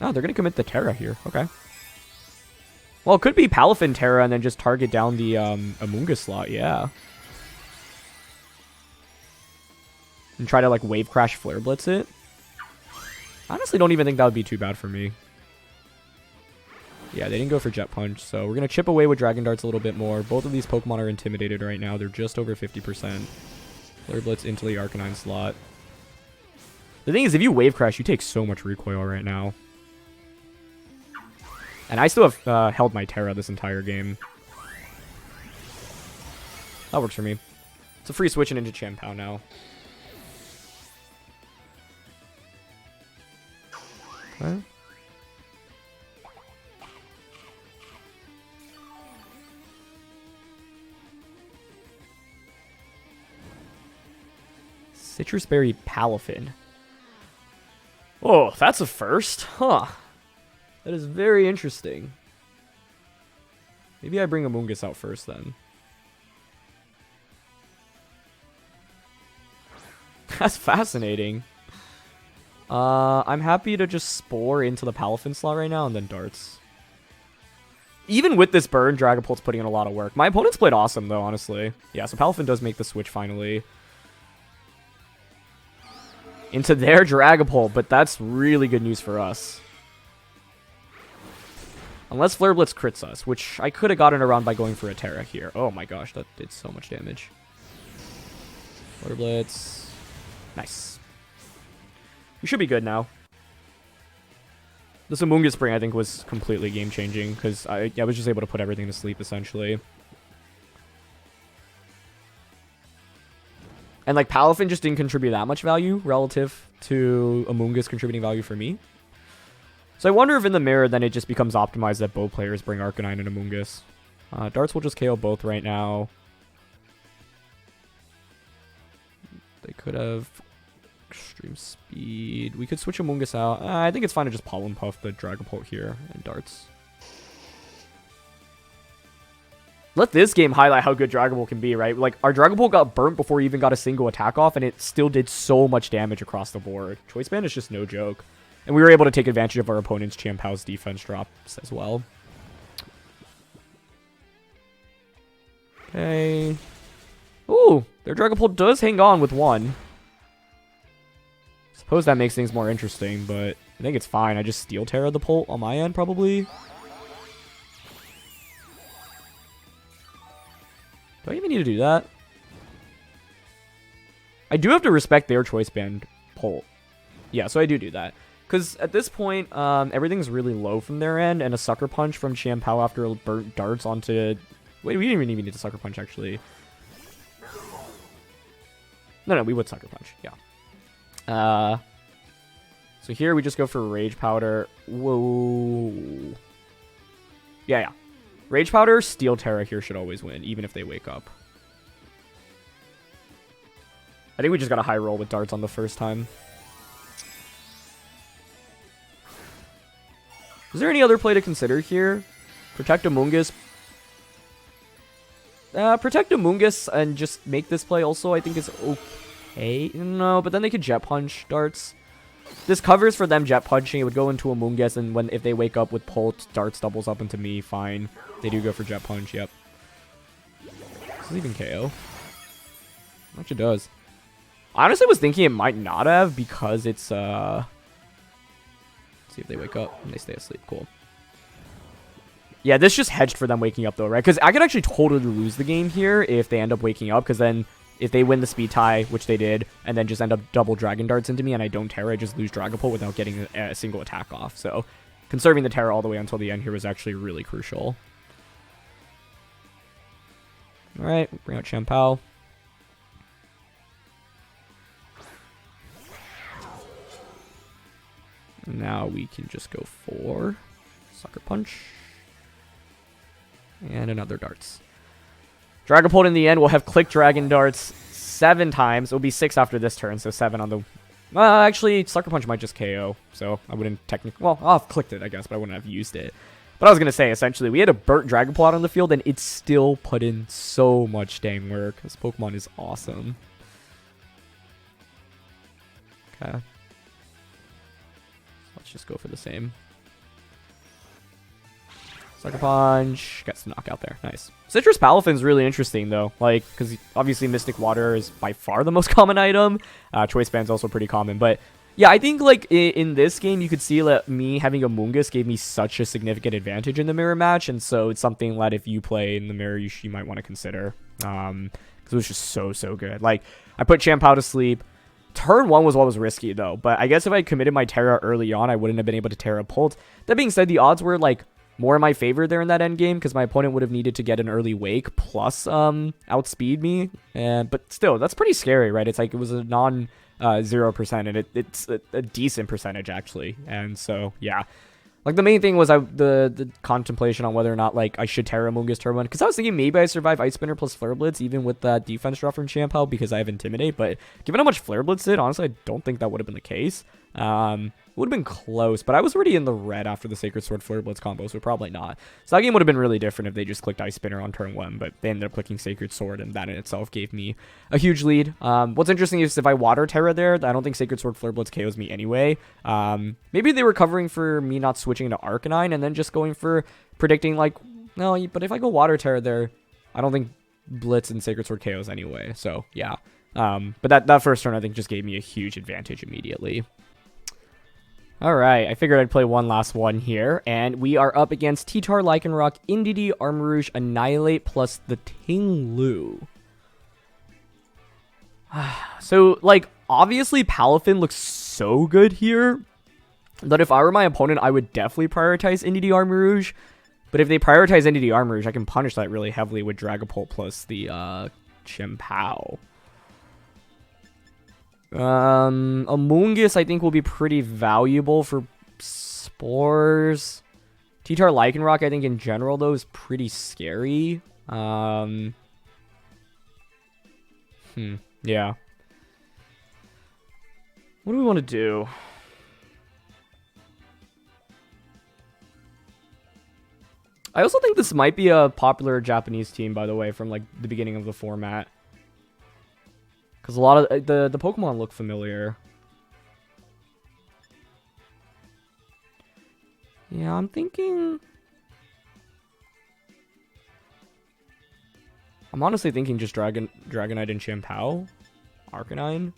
[SPEAKER 1] Oh, they're going to commit the Terra here. Okay. Well, it could be Palafin Terra and then just target down the Amoonguss slot, yeah. And try to, like, Wave Crash Flare Blitz it. Honestly, don't even think that would be too bad for me. Yeah, they didn't go for Jet Punch, so we're going to chip away with Dragon Darts a little bit more. Both of these Pokemon are intimidated right now. They're just over 50%. Flare Blitz into the Arcanine slot. The thing is, if you Wave Crash, you take so much recoil right now. And I still have held my Terra this entire game. That works for me. It's a free switching into Chien now. Okay. Citrus Berry Palafin. Oh, that's a first. Huh. That is very interesting. Maybe I bring Amoonguss out first then. That's fascinating. I'm happy to just Spore into the Palafin slot right now and then Darts. Even with this burn, Dragapult's putting in a lot of work. My opponent's played awesome though, honestly. Yeah, so Palafin does make the switch finally. Into their Dragapult, but that's really good news for us. Unless Flare Blitz crits us, which I could have gotten around by going for a Terra here. Oh my gosh, that did so much damage. Flare Blitz. Nice. We should be good now. This Amoonguss Spring, I think, was completely game-changing, because I was just able to put everything to sleep, essentially. And, like, Palafin just didn't contribute that much value relative to Amoonguss contributing value for me. So I wonder if in the mirror, then it just becomes optimized that both players bring Arcanine and Amoonguss. Darts will just KO both right now. They could have extreme speed. We could switch Amoonguss out. I think it's fine to just Pollen Puff the Dragapult here and Darts. Let this game highlight how good Dragapult can be, right? Like, our Dragapult got burnt before he even got a single attack off, and it still did so much damage across the board. Choice Band is just no joke. And we were able to take advantage of our opponent's Chien Pao's defense drops as well. Okay. Ooh, their Dragapult does hang on with one. Suppose that makes things more interesting, but I think it's fine. I just Steel Terra the Pult on my end, probably. Do I even need to do that? I do have to respect their Choice Band Pult. Yeah, so I do that. Because at this point, everything's really low from their end, and a Sucker Punch from Chien Pao after burnt Darts onto... Wait, we didn't even need to Sucker Punch, actually. No, we would Sucker Punch, yeah. So here we just go for Rage Powder. Whoa. Yeah. Rage Powder, Steel Terra here should always win, even if they wake up. I think we just got a high roll with Darts on the first time. Is there any other play to consider here? Protect Amoonguss. Protect Amoonguss and just make this play also, I think is okay. No, but then they could Jet Punch Darts. This covers for them Jet Punching. It would go into Amoonguss, and if they wake up with Pult, Darts doubles up into me, fine. They do go for Jet Punch, yep. Does this even KO? Actually does. I honestly was thinking it might not have, because it's, let's see if they wake up and they stay asleep. Cool. Yeah, this just hedged for them waking up, though, right? Because I could actually totally lose the game here if they end up waking up, because then if they win the speed tie, which they did, and then just end up double Dragon Darts into me and I don't Terra, I just lose Dragapult without getting a single attack off. So conserving the Terra all the way until the end here was actually really crucial. Alright, bring out Chien Pao. Now we can just go for Sucker Punch. And another Darts. Dragapult in the end will have clicked Dragon Darts 7 times. It'll be 6 after this turn, so 7 on the... actually, Sucker Punch might just KO, so I wouldn't technically... Well, I'll have clicked it, I guess, but I wouldn't have used it. But I was going to say, essentially, we had a burnt Dragapult out on the field, and it still put in so much dang work. This Pokemon is awesome. Okay. Let's just go for the same. Sucker Punch. Gets the knockout there. Nice. Citrus Palafin's really interesting, though. Like, because obviously Mystic Water is by far the most common item. Choice Band's also pretty common. But, yeah, I think, like, in this game, you could see that me having a Amoonguss gave me such a significant advantage in the mirror match. And so it's something that if you play in the mirror, you might want to consider. Because it was just so good. Like, I put Chien Pao to sleep. Turn 1 was what was risky, though. But I guess if I committed my Terra early on, I wouldn't have been able to Terra Pult. That being said, the odds were, like, more in my favor there in that end game, because my opponent would have needed to get an early wake plus outspeed me. But still, that's pretty scary, right? It's like it was a non 0%, and it's a decent percentage actually. And so yeah, like the main thing was the contemplation on whether or not like I should Terra Mungus turn 1, because I was thinking maybe I survive Ice Spinner plus Flare Blitz even with that defense draw from Chien because I have Intimidate. But given how much Flare Blitz did, honestly, I don't think that would have been the case. Would have been close, but I was already in the red after the Sacred Sword Flare Blitz combo, so probably not. So that game would have been really different if they just clicked Ice Spinner on turn 1, but they ended up clicking Sacred Sword, and that in itself gave me a huge lead. What's interesting is if I Water Terra there, I don't think Sacred Sword Flare Blitz KOs me anyway. Maybe they were covering for me not switching to Arcanine and then just going for predicting like, no, but if I go Water Terra there, I don't think Blitz and Sacred Sword KOs anyway, so yeah. But that first turn I think just gave me a huge advantage immediately. Alright, I figured I'd play one last one here, and we are up against T-Tar, Lycanroc, Indeedee, Armarouge, Annihilate, plus the Ting-Lu. So, like, obviously Palafin looks so good here, that if I were my opponent, I would definitely prioritize Indeedee, Armarouge, but if they prioritize Indeedee, Armarouge, I can punish that really heavily with Dragapult plus the Chimpao. Amoonguss I think will be pretty valuable for spores. T-Tar Lycanroc I think in general though is pretty scary. Yeah. What do we want to do? I also think this might be a popular Japanese team, by the way, from like the beginning of the format. Because a lot of the Pokemon look familiar. Yeah, I'm thinking... I'm honestly thinking just Dragonite and Chimpao. Arcanine.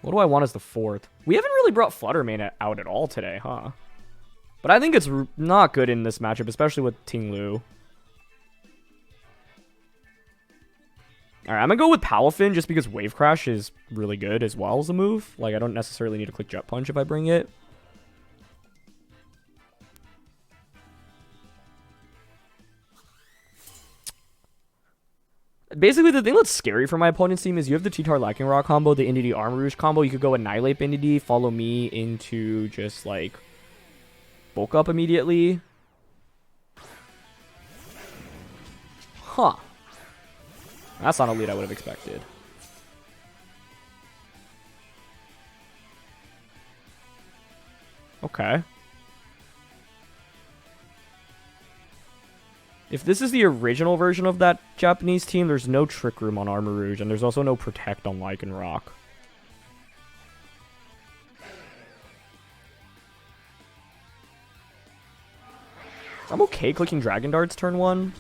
[SPEAKER 1] What do I want as the fourth? We haven't really brought Fluttermane out at all today, huh? But I think it's not good in this matchup, especially with Ting-Lu. Alright, I'm gonna go with Palafin just because Wave Crash is really good as well as a move. Like, I don't necessarily need to click Jet Punch if I bring it. Basically, the thing that's scary for my opponent's team is you have the T-Tar Lycanroc combo, the Indeedee Armarouge combo. You could go Annihilate Indeedee, follow me into just, like, bulk up immediately. Huh. That's not a lead I would have expected. Okay. If this is the original version of that Japanese team, there's no Trick Room on Armarouge, and there's also no Protect on Lycanroc. I'm okay clicking Dragon Darts turn 1.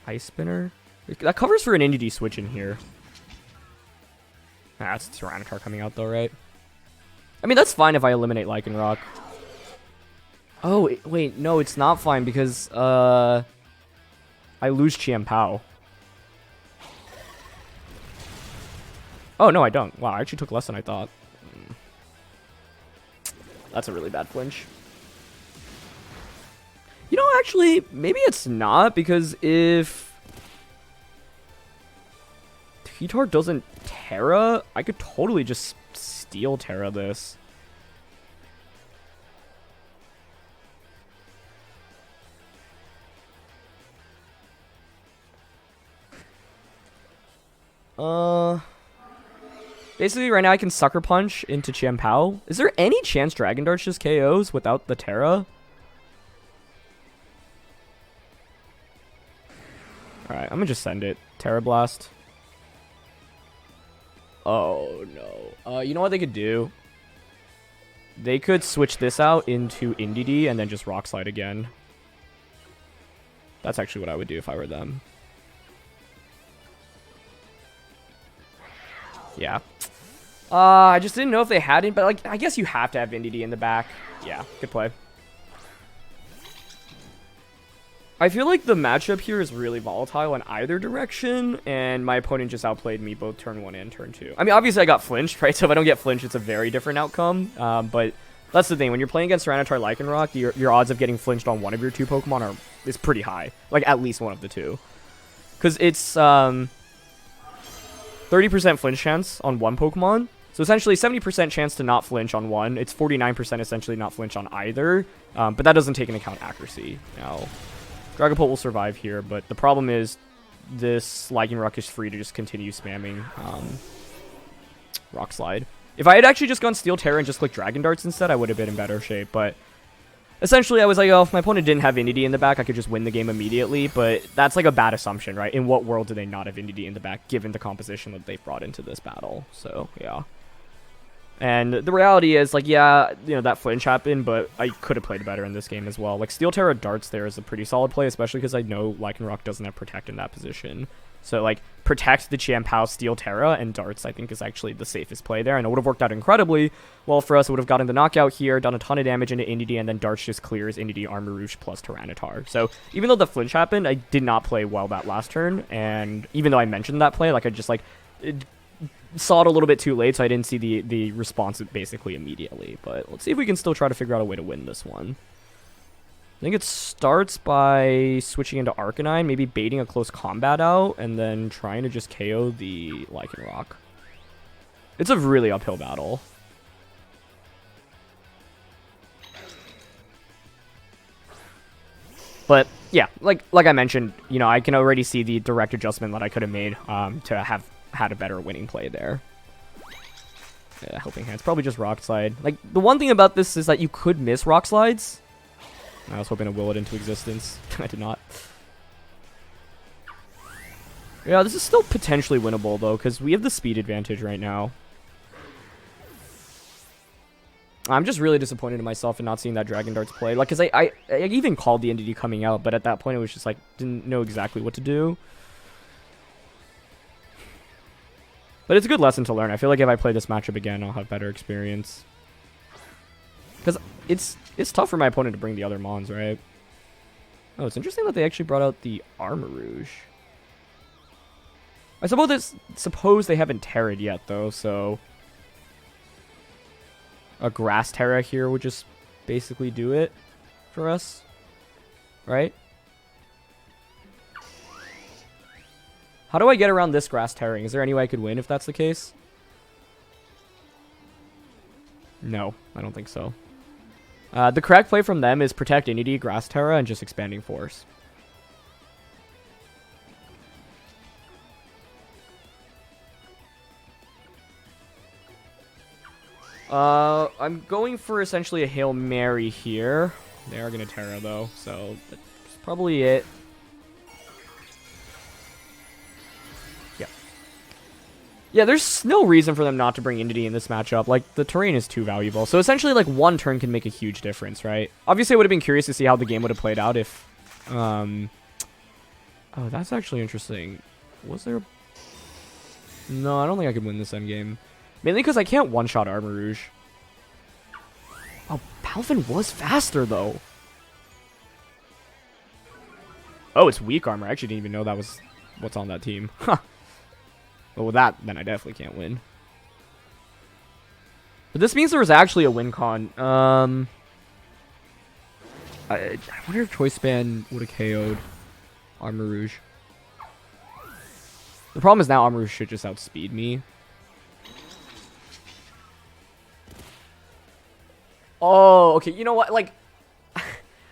[SPEAKER 1] Ice Spinner? That covers for an Indeedee switch in here. Ah, that's Tyranitar coming out though, right? I mean, that's fine if I eliminate Lycanroc. Oh, wait, no, it's not fine because, I lose Chimpao. Oh, no, I don't. Wow, I actually took less than I thought. That's a really bad flinch. You know, actually, maybe it's not, because if T-Tar doesn't Terra, I could totally just Steel Terra this. Basically, right now I can Sucker Punch into Chimpao. Is there any chance Dragon Darts just KOs without the Terra? Alright, I'm gonna just send it. Terra Blast. Oh, no. You know what they could do? They could switch this out into Indeedee and then just Rock Slide again. That's actually what I would do if I were them. Yeah. I just didn't know if they had it, but like I guess you have to have NDD in the back. Yeah, good play. I feel like the matchup here is really volatile in either direction, and my opponent just outplayed me both turn 1 and turn 2. I mean, obviously I got flinched, right? So if I don't get flinched, it's a very different outcome. But that's the thing. When you're playing against Tyranitar Lycanroc, your odds of getting flinched on one of your 2 Pokemon is pretty high. Like, at least one of the 2. Because it's 30% flinch chance on one Pokemon. So essentially 70% chance to not flinch on one. It's 49% essentially not flinch on either. But that doesn't take into account accuracy. Now, Dragapult will survive here, but the problem is this Lycanroc is free to just continue spamming Rock Slide. If I had actually just gone Steel Terra and just clicked Dragon Darts instead, I would have been in better shape, but essentially I was like, oh, if my opponent didn't have Inity in the back, I could just win the game immediately, but that's like a bad assumption, right? In what world do they not have Inity in the back, given the composition that they've brought into this battle? So, yeah. And the reality is, like, yeah, you know, that flinch happened, but I could have played better in this game as well. Like, Steel Terra Darts there is a pretty solid play, especially because I know Lycanroc doesn't have Protect in that position. So, like, Protect the Chien, Steel Terra, and Darts, I think, is actually the safest play there, and it would have worked out incredibly well for us. It would have gotten the knockout here, done a ton of damage into Indy, and then Darts just clears Indy, Armarouge, plus Tyranitar. So, even though the flinch happened, I did not play well that last turn, and even though I mentioned that play, like, I just, like, saw it a little bit too late, so I didn't see the response basically immediately. But let's see if we can still try to figure out a way to win this one. I think it starts by switching into Arcanine, maybe baiting a close combat out, and then trying to just KO the Lycanroc. It's a really uphill battle. But yeah, like I mentioned, you know, I can already see the direct adjustment that I could have made to have had a better winning play there. Yeah, Helping Hands, probably just Rock Slide. Like, the one thing about this is that you could miss Rock Slides. I was hoping to will it into existence. I did not. Yeah, this is still potentially winnable, though, because we have the speed advantage right now. I'm just really disappointed in myself in not seeing that Dragon Darts play. Like, because I even called the NDD coming out, but at that point it was just like, didn't know exactly what to do. But it's a good lesson to learn. I feel like if I play this matchup again, I'll have better experience. Because it's tough for my opponent to bring the other Mons, right? Oh, it's interesting that they actually brought out the Armarouge. I suppose they haven't Terra'd yet, though, so a Grass Terra here would just basically do it for us, right? How do I get around this Grass Terra? Is there any way I could win if that's the case? No, I don't think so. The correct play from them is Protect Inity, Grass Terra, and just Expanding Force. I'm going for essentially a Hail Mary here. They are going to Terra, though, so that's probably it. Yeah, there's no reason for them not to bring Indy in this matchup. Like, the terrain is too valuable. So, essentially, like, one turn can make a huge difference, right? Obviously, I would have been curious to see how the game would have played out if... Oh, that's actually interesting. Was there... No, I don't think I could win this endgame. Mainly because I can't one-shot Armarouge. Oh, Palfin was faster, though. Oh, it's weak armor. I actually didn't even know that was what's on that team. Huh. Well, with that, then I definitely can't win. But this means there was actually a win con. I wonder if Choice Span would have KO'd Armarouge. The problem is now Armarouge should just outspeed me. Oh, okay. You know what? Like,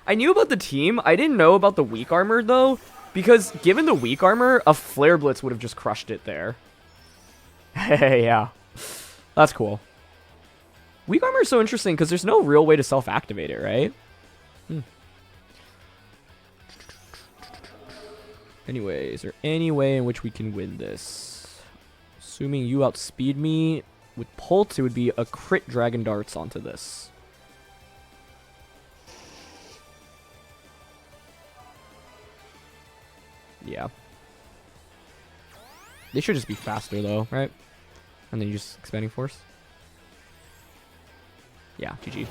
[SPEAKER 1] I knew about the team. I didn't know about the weak armor, though. Because given the weak armor, a Flare Blitz would have just crushed it there. Hey, yeah. That's cool. Weak armor is so interesting because there's no real way to self-activate it, right? Anyway, is there any way in which we can win this? Assuming you outspeed me with Pulse, it would be a crit Dragon Darts onto this. Yeah. They should just be faster, though, right? And then you just expanding force. Yeah, GG.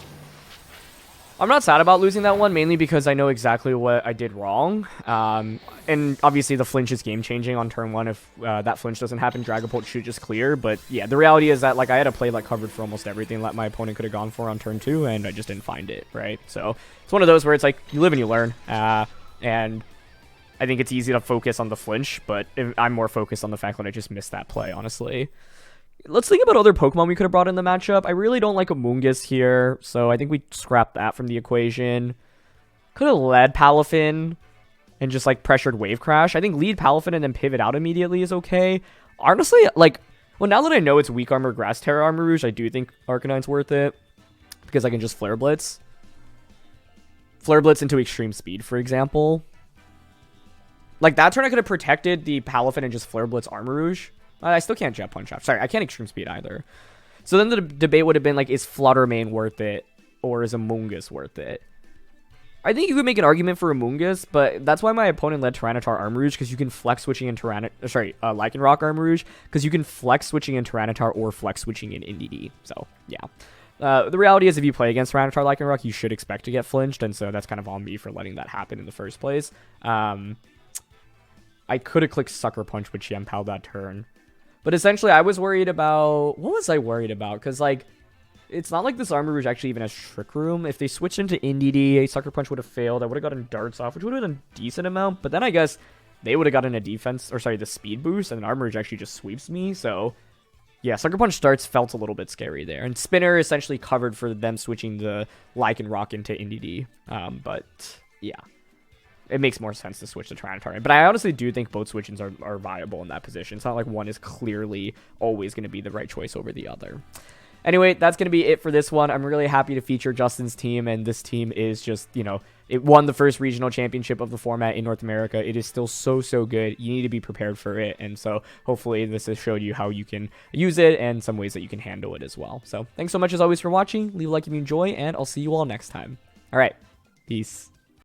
[SPEAKER 1] I'm not sad about losing that one, mainly because I know exactly what I did wrong. And obviously the flinch is game-changing on turn 1. If that flinch doesn't happen, Dragapult should just clear. But yeah, the reality is that like I had a play like covered for almost everything that my opponent could have gone for on turn 2, and I just didn't find it, right? So it's one of those where it's like, you live and you learn. And I think it's easy to focus on the flinch, but I'm more focused on the fact that I just missed that play, honestly. Let's think about other Pokemon we could have brought in the matchup. I really don't like Amoonguss here, so I think we scrapped that from the equation. Could have led Palafin and just, like, pressured Wave Crash. I think lead Palafin and then pivot out immediately is okay. Honestly, like, well, now that I know it's Weak Armor, Grass Terra, Armor Rouge, I do think Arcanine's worth it. Because I can just Flare Blitz. Flare Blitz into Extreme Speed, for example. Like, that turn I could have protected the Palafin and just Flare Blitz Armor Rouge. I still can't Jet Punch off. Sorry, I can't Extreme Speed either. So then the debate would have been like, is Fluttermane worth it? Or is Amoonguss worth it? I think you could make an argument for Amoonguss, but that's why my opponent led Tyranitar Armor Rouge, because you can flex switching in Lycanroc Armor Rouge, because you can flex switching in Tyranitar or flex switching in Indeedee. So, yeah. The reality is if you play against Tyranitar Lycanroc, you should expect to get flinched, and so that's kind of on me for letting that happen in the first place. I could have clicked Sucker Punch with Chien that turn. But essentially, I was worried about... What was I worried about? Because, like, it's not like this Armor Rouge actually even has Trick Room. If they switched into Indeedee, a Sucker Punch would have failed. I would have gotten Darts off, which would have been a decent amount. But then I guess they would have gotten a defense... Or, sorry, the Speed Boost. And then Armor Rouge actually just sweeps me. So, yeah, Sucker Punch starts felt a little bit scary there. And Spinner essentially covered for them switching the Lycanroc into Indeedee. But, yeah. It makes more sense to switch to Tyranitar. But I honestly do think both switch-ins are viable in that position. It's not like one is clearly always going to be the right choice over the other. Anyway, that's going to be it for this one. I'm really happy to feature Justin's team, and this team is just, you know, it won the first regional championship of the format in North America. It is still so good. You need to be prepared for it, and so hopefully this has showed you how you can use it and some ways that you can handle it as well. So thanks so much as always for watching. Leave a like if you enjoy, and I'll see you all next time. All right, peace.